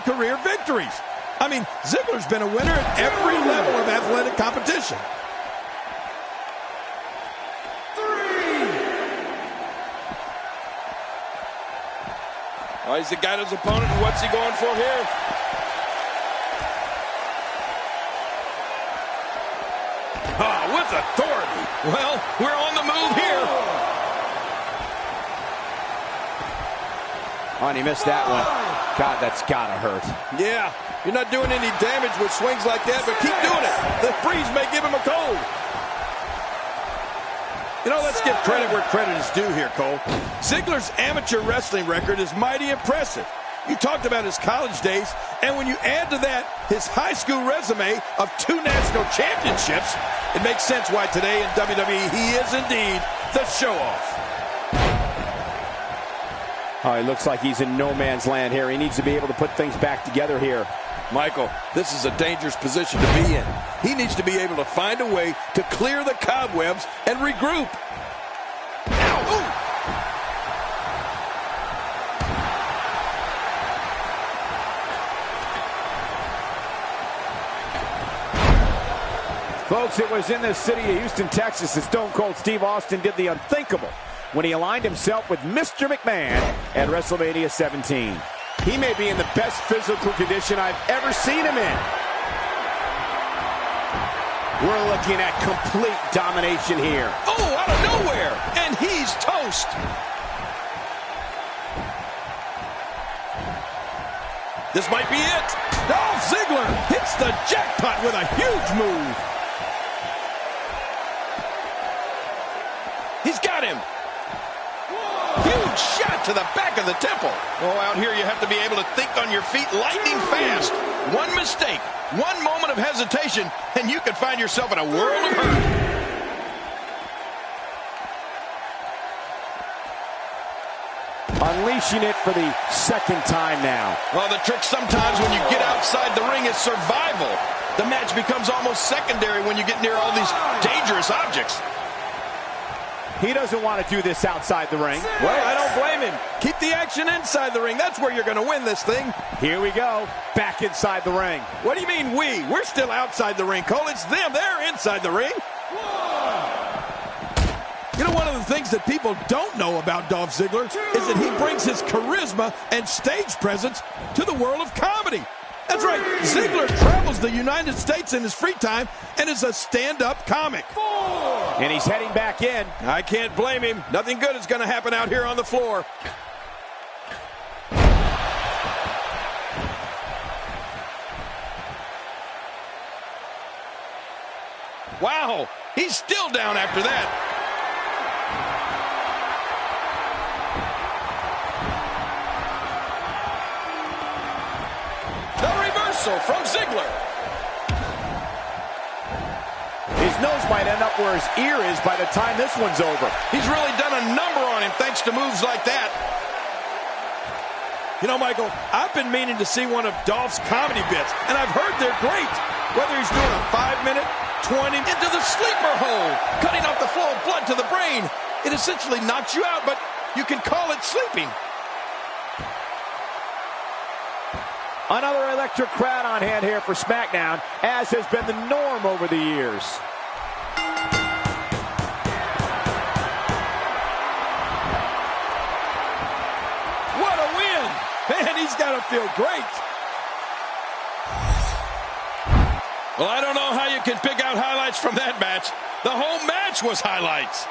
career victories. I mean, Ziggler's been a winner at every level of athletic competition. 3. Oh, he's got his opponent, and what's he going for here? With authority. Well, we're on the move here. Oh, and he missed that one. God, that's gotta hurt. Yeah, you're not doing any damage with swings like that, but keep doing it. The breeze may give him a cold. You know, let's give credit where credit is due here, Cole. Ziggler's amateur wrestling record is mighty impressive. You talked about his college days, and when you add to that his high school resume of 2 national championships, it makes sense why today in WWE he is indeed the show-off. Oh, he looks like he's in no man's land here. He needs to be able to put things back together here. Michael, this is a dangerous position to be in. He needs to be able to find a way to clear the cobwebs and regroup. Ow! Ooh! Folks, it was in the city of Houston, Texas that Stone Cold Steve Austin did the unthinkable when he aligned himself with Mr. McMahon at WrestleMania 17. He may be in the best physical condition I've ever seen him in. We're looking at complete domination here. Oh, out of nowhere! And he's toast! This might be it. Dolph Ziggler hits the jackpot with a huge move. He's got him. Huge shot to the back of the temple. Oh, out here you have to be able to think on your feet lightning fast. One mistake, one moment of hesitation, and you could find yourself in a world of hurt. Unleashing it for the second time now. Well, the trick sometimes when you get outside the ring is survival. The match becomes almost secondary when you get near all these dangerous objects. He doesn't want to do this outside the ring. Well, I don't blame him. Keep the action inside the ring. That's where you're going to win this thing. Here we go. Back inside the ring. What do you mean we? We're still outside the ring, Cole. It's them. They're inside the ring. You know, one of the things that people don't know about Dolph Ziggler is that he brings his charisma and stage presence to the world of comedy. That's right. Ziggler travels the United States in his free time and is a stand-up comic. And he's heading back in. I can't blame him. Nothing good is going to happen out here on the floor. Wow, he's still down after that. The reversal from Ziggler. His nose might end up where his ear is by the time this one's over. He's really done a number on him thanks to moves like that. You know, Michael, I've been meaning to see one of Dolph's comedy bits, and I've heard they're great. Whether he's doing a 5-minute, 20 into the sleeper hole, cutting off the flow of blood to the brain. It essentially knocks you out, but you can call it sleeping. Another electric crowd on hand here for SmackDown, as has been the norm over the years. What a win! Man, he's got to feel great. Well, I don't know how you can pick out highlights from that match. The whole match was highlights.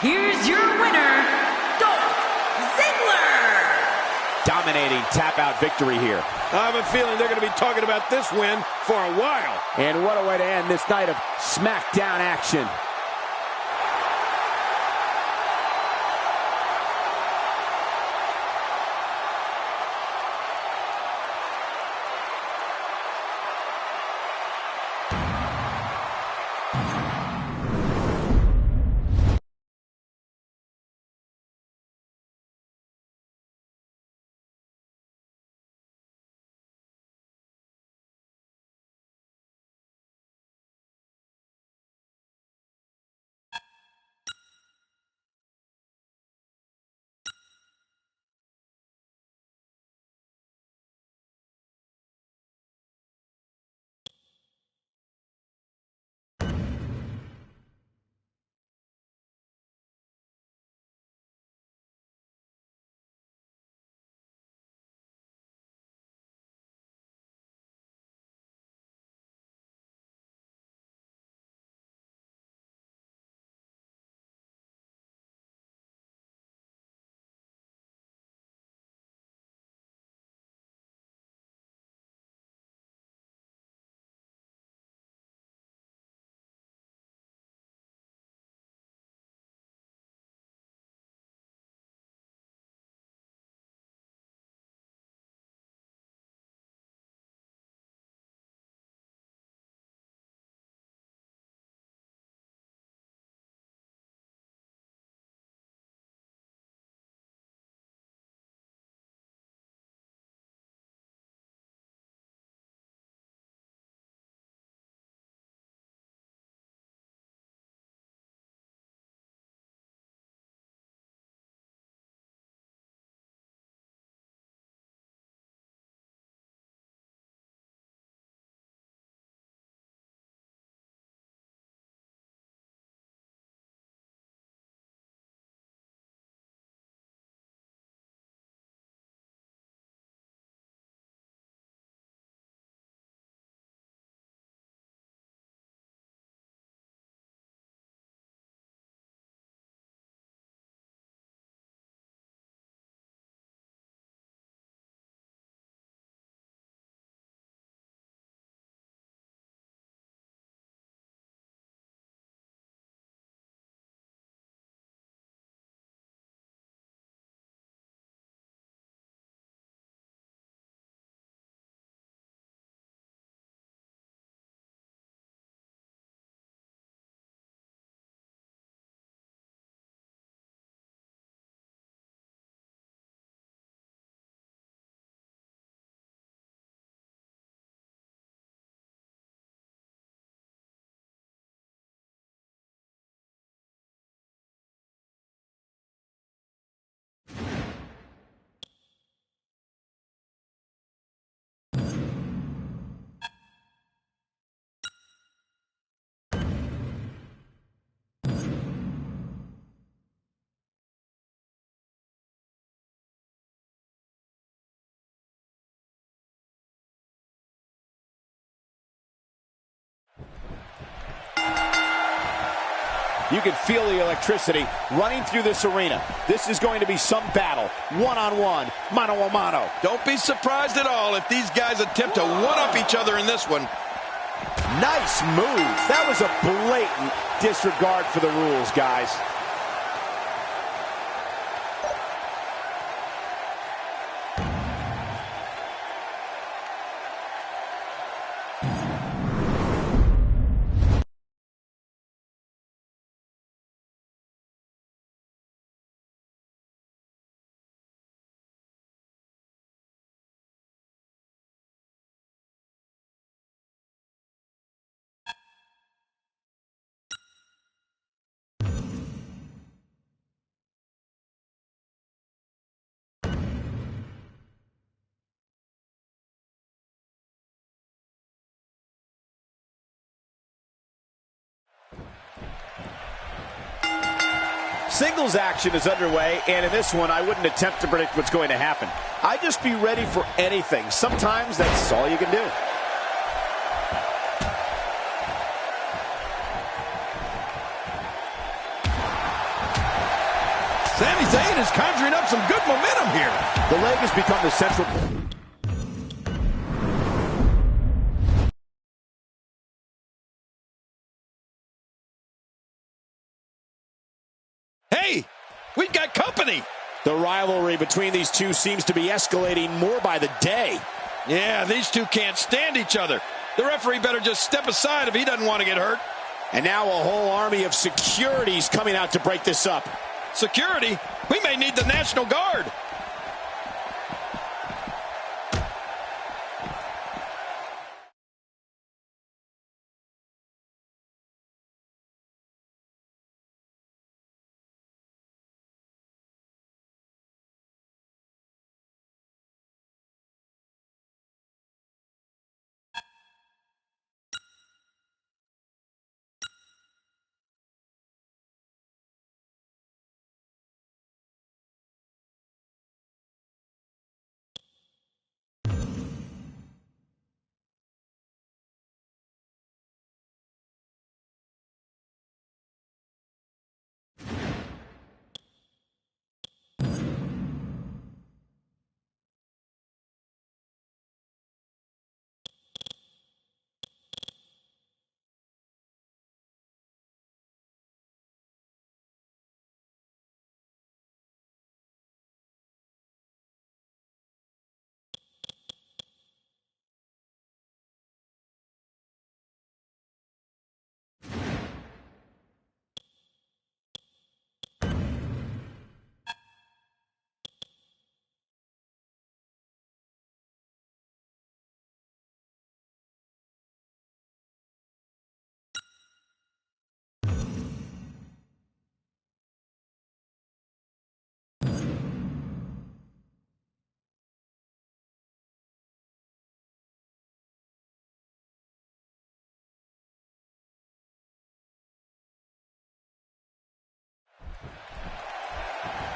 Here's your winner, Dolph Ziggler. Dominating tap-out victory here. I have a feeling they're going to be talking about this win for a while. And what a way to end this night of SmackDown action. You can feel the electricity running through this arena. This is going to be some battle. One-on-one, mano-a-mano. Don't be surprised at all if these guys attempt to one-up each other in this one. Nice move. That was a blatant disregard for the rules, guys. Singles action is underway, and in this one, I wouldn't attempt to predict what's going to happen. I'd just be ready for anything. Sometimes that's all you can do. Sami Zayn is conjuring up some good momentum here. The leg has become the central... Hey, we've got company. The rivalry between these two seems to be escalating more by the day. Yeah, these two can't stand each other. The referee better just step aside if he doesn't want to get hurt. And now a whole army of security's coming out to break this up. Security? We may need the National Guard.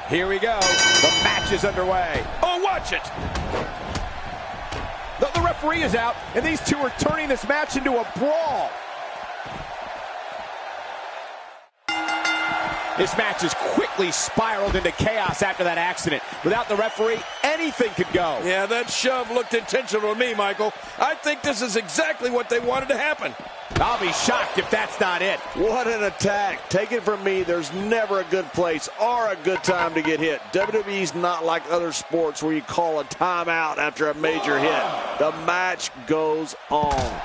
Here we go. The match is underway. Oh, watch it. The referee is out, and these two are turning this match into a brawl. This match has quickly spiraled into chaos after that accident. Without the referee, anything could go. Yeah, that shove looked intentional to me, Michael. I think this is exactly what they wanted to happen. I'll be shocked if that's not it. What an attack. Take it from me, there's never a good place or a good time to get hit. WWE's not like other sports where you call a timeout after a major hit. The match goes on.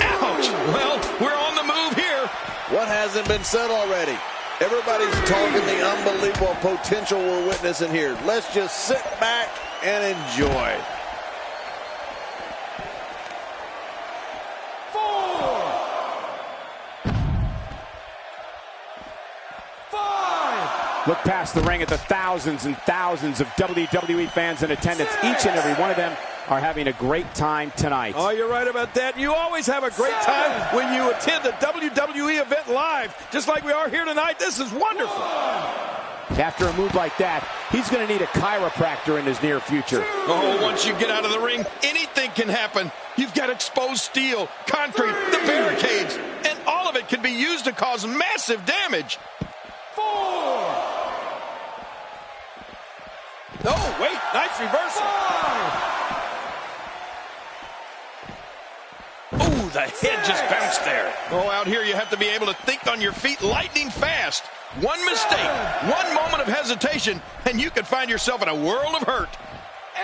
Ouch! Well, we're on the move here. What hasn't been said already? Everybody's talking the unbelievable potential we're witnessing here. Let's just sit back and enjoy. 4, 5. Look past the ring at the thousands and thousands of WWE fans in attendance. Each and every one of them are having a great time tonight. Oh, you're right about that. You always have a great time when you attend a WWE event live, just like we are here tonight. This is wonderful. After a move like that, he's going to need a chiropractor in his near future. Oh, once you get out of the ring, anything can happen. You've got exposed steel, concrete, the barricades, and all of it that can be used to cause massive damage. 4. Oh, wait, nice reversal. 5. Oh, the head just bounced there. Oh, out here you have to be able to think on your feet lightning fast. One mistake, one moment of hesitation, and you could find yourself in a world of hurt. 8.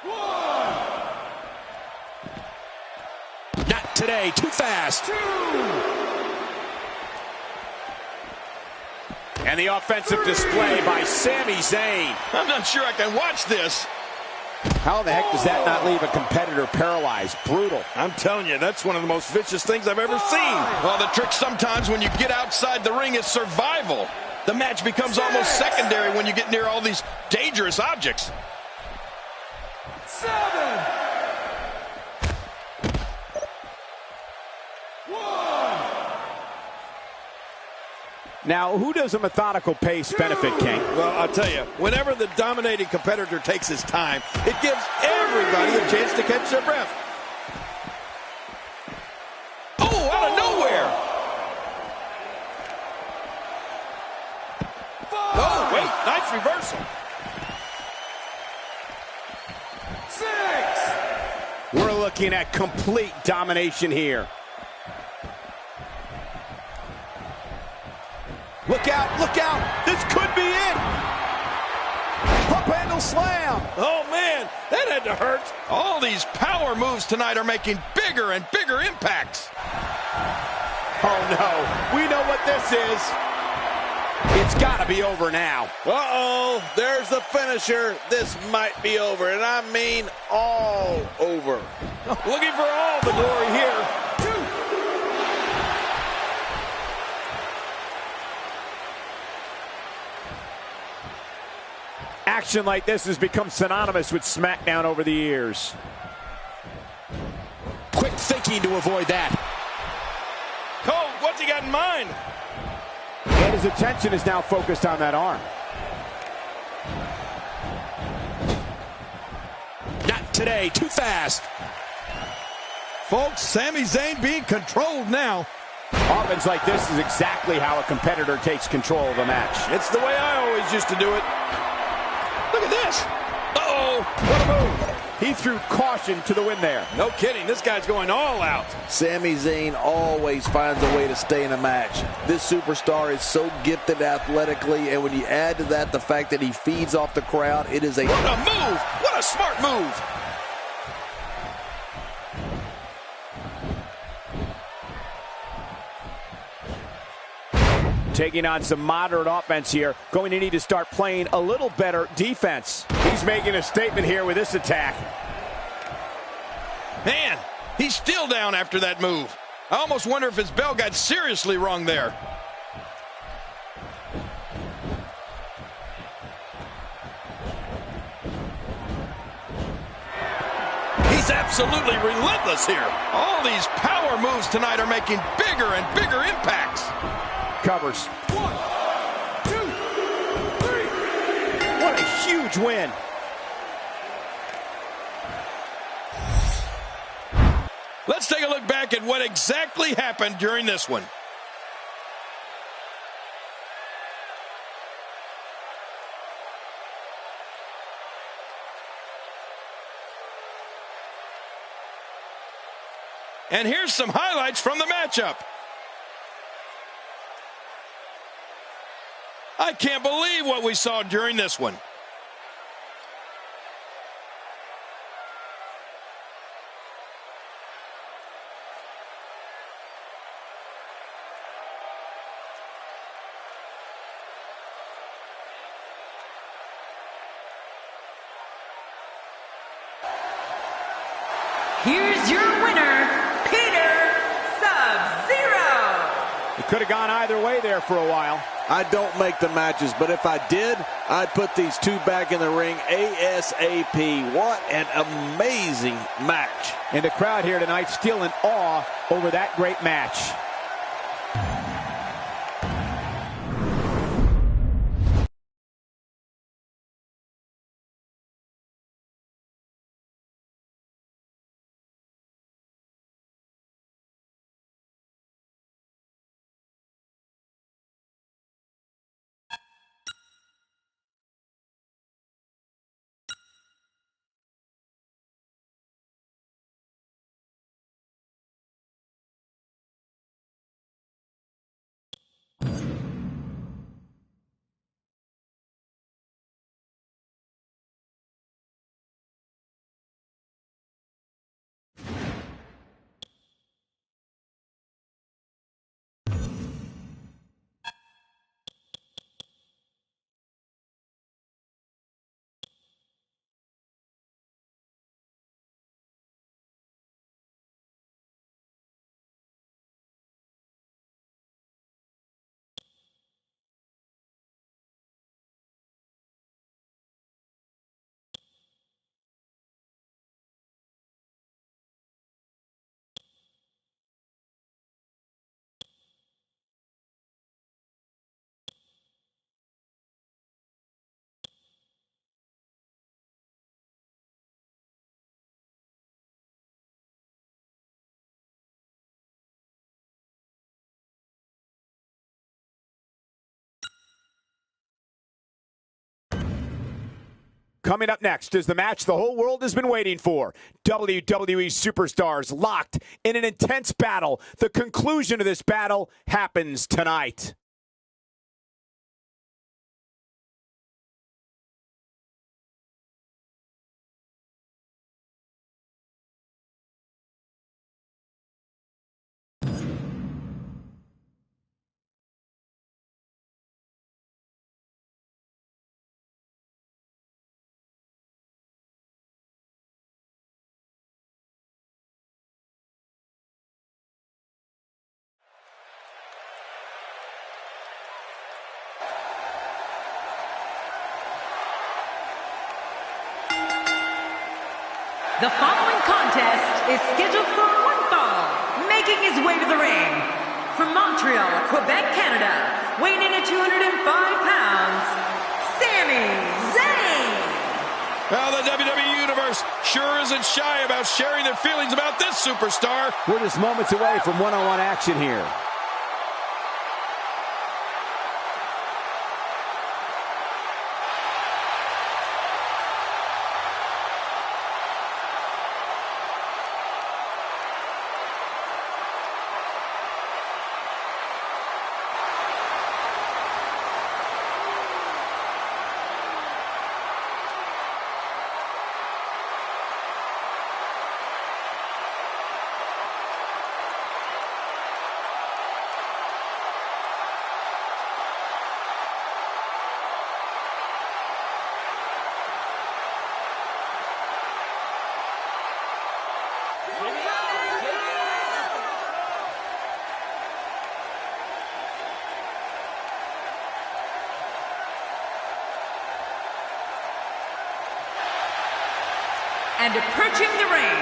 1. Not today, too fast. 2. And the offensive display by Sami Zayn. I'm not sure I can watch this. How the heck does that not leave a competitor paralyzed? Brutal. I'm telling you, that's one of the most vicious things I've ever seen. Well, the trick sometimes when you get outside the ring is survival. The match becomes almost secondary when you get near all these dangerous objects. 7. 1. Now, who does a methodical pace benefit, King? Well, I'll tell you, whenever the dominating competitor takes his time, it gives everybody a chance to catch their breath. Oh, out of nowhere! 5. Oh, wait, nice reversal. 6. We're looking at complete domination here. Look out, look out. This could be it. Pump handle slam. Oh, man, that had to hurt. All these power moves tonight are making bigger and bigger impacts. Oh, no. We know what this is. It's got to be over now. Uh-oh, there's the finisher. This might be over, and I mean all over. Looking for all the glory here. 2. Action like this has become synonymous with SmackDown over the years. Quick thinking to avoid that. Cole, what's he got in mind? And his attention is now focused on that arm. Not today, too fast. Folks, Sami Zayn being controlled now. Offense like this is exactly how a competitor takes control of a match. It's the way I always used to do it. Look at this. Uh-oh, what a move. He threw caution to the wind there. No kidding, this guy's going all out. Sami Zayn always finds a way to stay in a match. This superstar is so gifted athletically, and when you add to that the fact that he feeds off the crowd, it is a... What a move! What a smart move! Taking on some moderate offense here. Going to need to start playing a little better defense. He's making a statement here with this attack. Man, he's still down after that move. I almost wonder if his bell got seriously wrong there. He's absolutely relentless here. All these power moves tonight are making bigger and bigger impacts. Covers. 1, 2, 3. What a huge win. Let's take a look back at what exactly happened during this one. And here's some highlights from the matchup. I can't believe what we saw during this one. Here's your winner, Peter Sub-Zero. It could have gone either way there for a while. I don't make the matches, but if I did, I'd put these two back in the ring ASAP. What an amazing match. And the crowd here tonight still in awe over that great match. Coming up next is the match the whole world has been waiting for. WWE superstars locked in an intense battle. The conclusion of this battle happens tonight. The following contest is scheduled for one fall. Making his way to the ring, from Montreal, Quebec, Canada, weighing in at 205 pounds, Sami Zayn. Well, the WWE Universe sure isn't shy about sharing their feelings about this superstar. We're just moments away from one-on-one action here. And approaching the ring,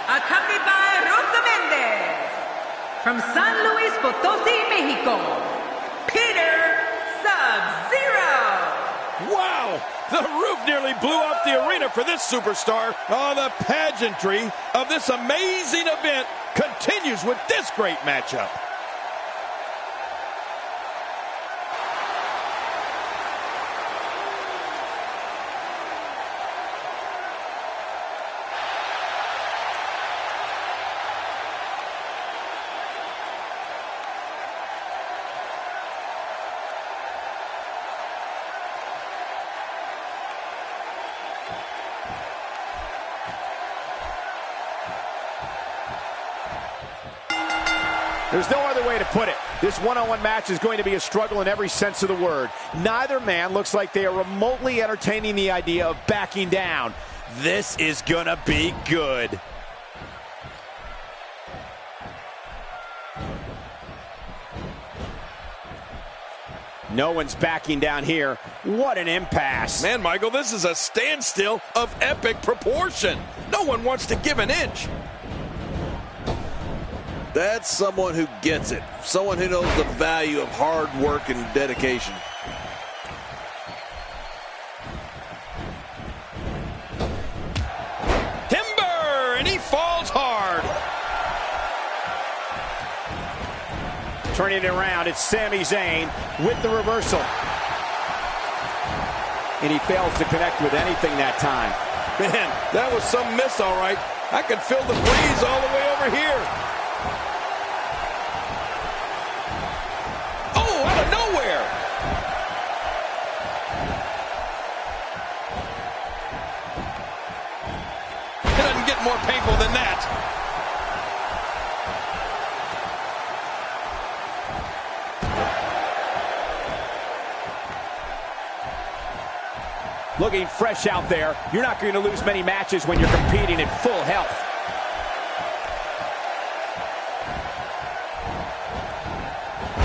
accompanied by Rosa Mendez, from San Luis Potosi, Mexico, Peter Sub-Zero. Wow! The roof nearly blew off the arena for this superstar. Oh, the pageantry of this amazing event continues with this great matchup. There's no other way to put it. This one-on-one match is going to be a struggle in every sense of the word. Neither man looks like they are remotely entertaining the idea of backing down. This is gonna be good. No one's backing down here. What an impasse. Man, Michael, this is a standstill of epic proportion. No one wants to give an inch. That's someone who gets it. Someone who knows the value of hard work and dedication. Timber, and he falls hard. Turning it around, it's Sami Zayn with the reversal. And he fails to connect with anything that time. Man, that was some miss, all right. I could feel the breeze all the way over here. Oh, out of nowhere. It doesn't get more painful than that. Looking fresh out there. You're not going to lose many matches when you're competing at full health.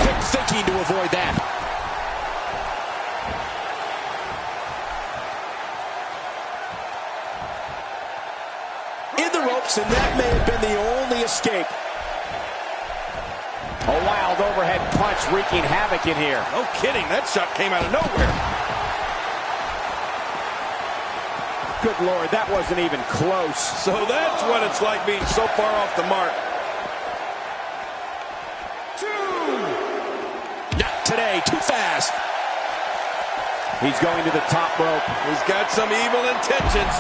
Quick thinking to avoid that. In the ropes, and that may have been the only escape. A wild overhead punch wreaking havoc in here. No kidding, that shot came out of nowhere. Good Lord, that wasn't even close. So that's what it's like being so far off the mark. Not today, too fast. He's going to the top rope. He's got some evil intentions.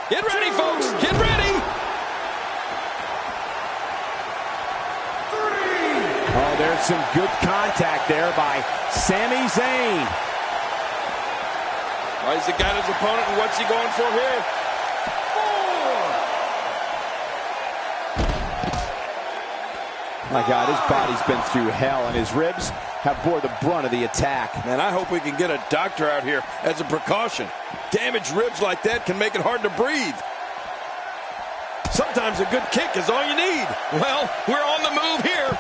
Get ready, folks. Get ready. Oh, there's some good contact there by Sami Zayn. Well, he's got his opponent, and what's he going for here? My God, his body's been through hell, and his ribs have bore the brunt of the attack. Man, I hope we can get a doctor out here as a precaution. Damaged ribs like that can make it hard to breathe. Sometimes a good kick is all you need. Well, we're on the move here.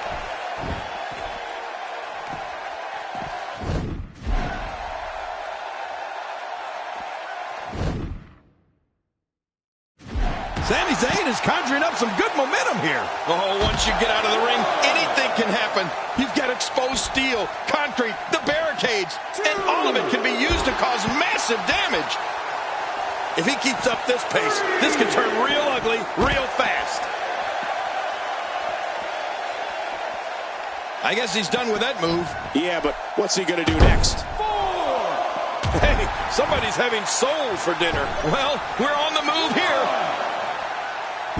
Sami Zayn is conjuring up some good momentum here. Oh, once you get out of the ring, anything can happen. You've got exposed steel, concrete, the barricades, and all of it can be used to cause massive damage. If he keeps up this pace, this can turn real ugly real fast. I guess he's done with that move. Yeah, but what's he going to do next? Hey, somebody's having soul for dinner. Well, we're on the move here.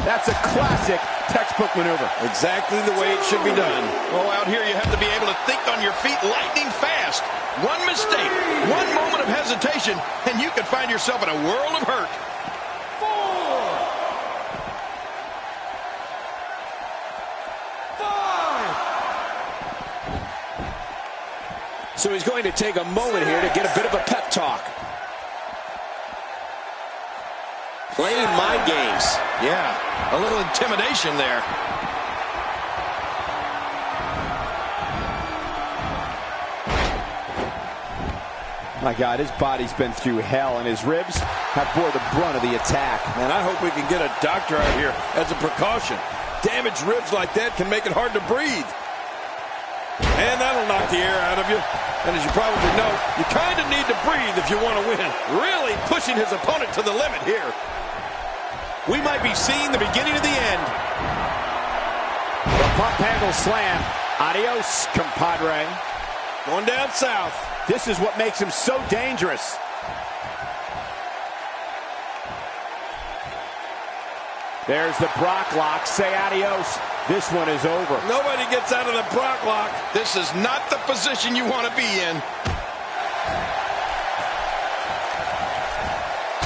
That's a classic textbook maneuver. Exactly the way it should be done. Oh, out here you have to be able to think on your feet lightning fast. One mistake, one moment of hesitation, and you could find yourself in a world of hurt. 4, 5. So he's going to take a moment here to get a bit of a pep talk. Playing mind games. Yeah, a little intimidation there. My God, his body's been through hell, and his ribs have bore the brunt of the attack. Man, I hope we can get a doctor out here as a precaution. Damaged ribs like that can make it hard to breathe. And that'll knock the air out of you. And as you probably know, you kind of need to breathe if you want to win. Really pushing his opponent to the limit here. We might be seeing the beginning of the end. The pump handle slam. Adios, compadre. Going down south. This is what makes him so dangerous. There's the Brock lock. Say adios. This one is over. Nobody gets out of the Brock lock. This is not the position you want to be in.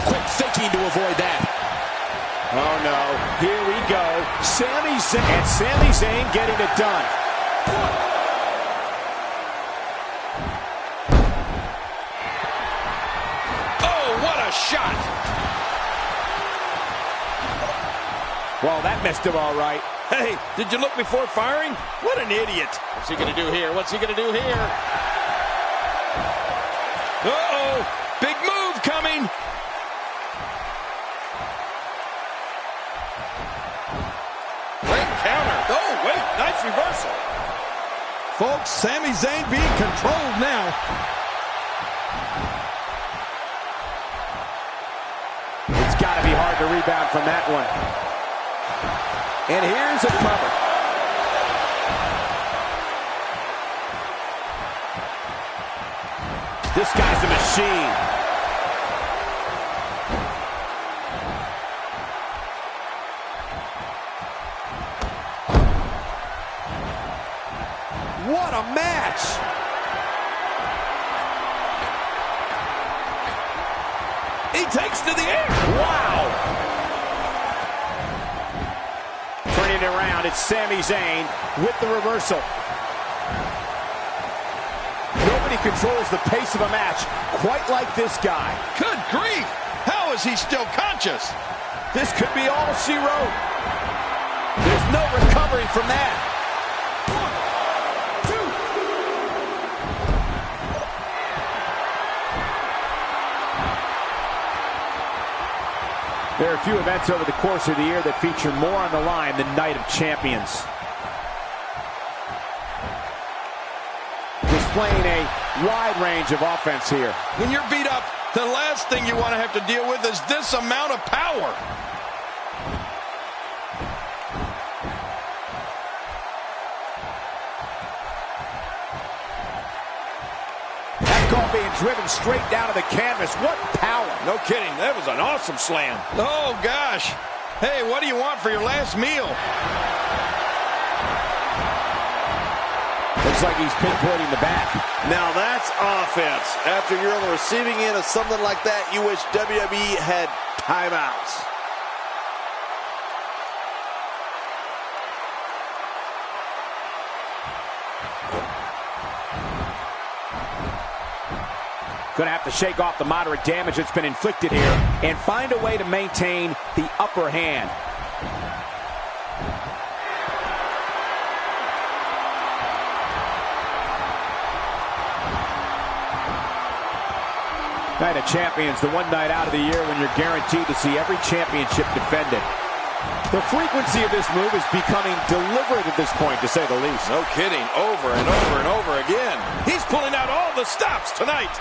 Quick thinking to avoid that. Oh, no. Here we go. Sami Zayn. And Sami Zayn getting it done. Oh, what a shot. Well, that missed him all right. Hey, did you look before firing? What an idiot. What's he going to do here? What's he going to do here? Uh-oh. Big move coming. Great counter. Oh, wait. Nice reversal. Folks, Sami Zayn being controlled now. It's got to be hard to rebound from that one. And here's a cover. This guy's a machine. What a match! He takes to the air. Wow! Turning it around, it's Sami Zayn with the reversal. Nobody controls the pace of a match quite like this guy. Good grief! How is he still conscious? This could be all she wrote. There's no recovery from that. 1, 2. There are a few events over the course of the year that feature more on the line than Night of Champions. Displaying a wide range of offense here. When you're beat up, the last thing you want to have to deal with is this amount of power. moonsault being driven straight down to the canvas. What power. No kidding. That was an awesome slam. Oh, gosh. Hey, what do you want for your last meal? Looks like he's pinpointing the back. Now that's offense. After you're on the receiving end of something like that, you wish WWE had timeouts. Going to have to shake off the moderate damage that's been inflicted here and find a way to maintain the upper hand. Night of Champions, the one night out of the year when you're guaranteed to see every championship defended. The frequency of this move is becoming deliberate at this point, to say the least. No kidding. Over and over and over again. He's pulling out all the stops tonight.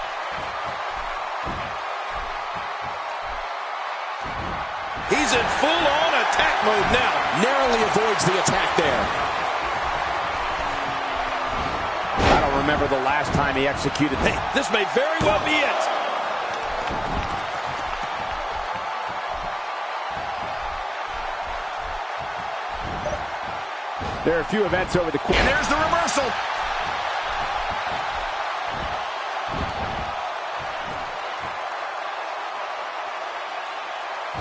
He's in full-on attack mode now. Narrowly avoids the attack there. I don't remember the last time he executed that. Hey, this may very well be it. There are a few events over the course. And there's the reversal.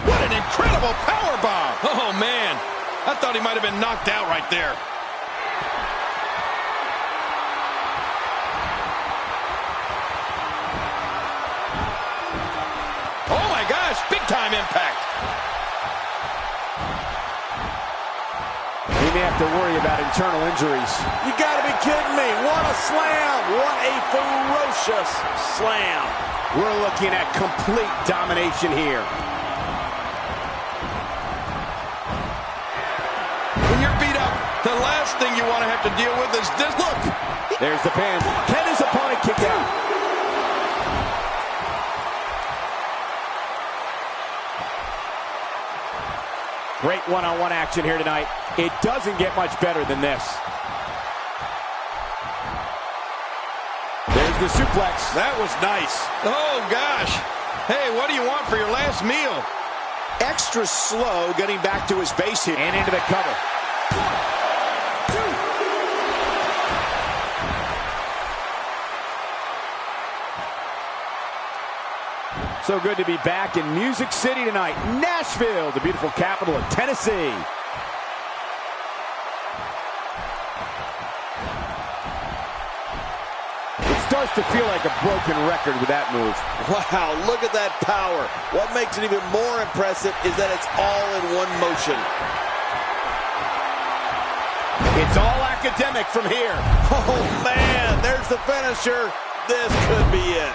What an incredible power bomb. Oh, man. I thought he might have been knocked out right there. Oh, my gosh. Big-time impact. He may have to worry about internal injuries. You gotta be kidding me. What a slam. What a ferocious slam. We're looking at complete domination here. When you're beat up, the last thing you want to have to deal with is this. Look. There's the pin. Can his opponent kick out? Great one-on-one action here tonight. It doesn't get much better than this. There's the suplex. That was nice. Oh, gosh. Hey, what do you want for your last meal? Extra slow getting back to his base here. And into the cover. 1, 2. So good to be back in Music City tonight. Nashville, the beautiful capital of Tennessee. It starts to feel like a broken record with that move. Wow, look at that power. What makes it even more impressive is that it's all in one motion. It's all academic from here. Oh, man, there's the finisher. This could be it.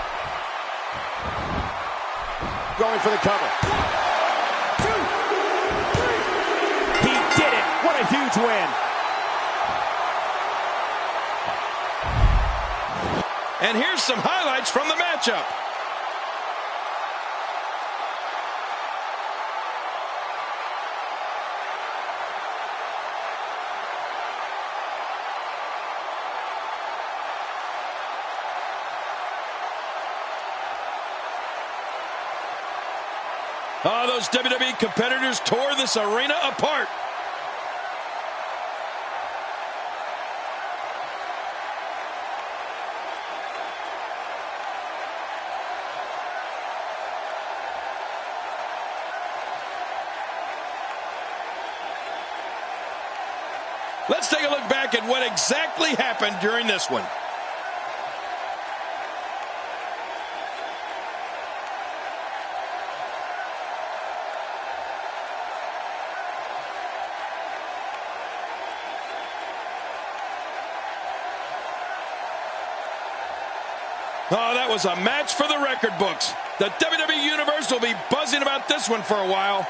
Going for the cover. 1, 2, 3. He did it. What a huge win. And here's some highlights from the matchup. Oh, those WWE competitors tore this arena apart. Let's take a look back at what exactly happened during this one. Oh, that was a match for the record books. The WWE Universe will be buzzing about this one for a while.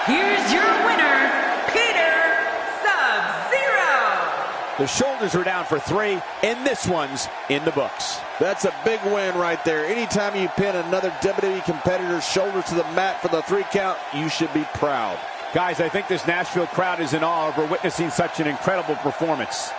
Here's your winner, Peter Sub-Zero. The shoulders are down for 3, and this one's in the books. That's a big win right there. Anytime you pin another WWE competitor's shoulders to the mat for the 3 count, you should be proud. Guys, I think this Nashville crowd is in awe over witnessing such an incredible performance.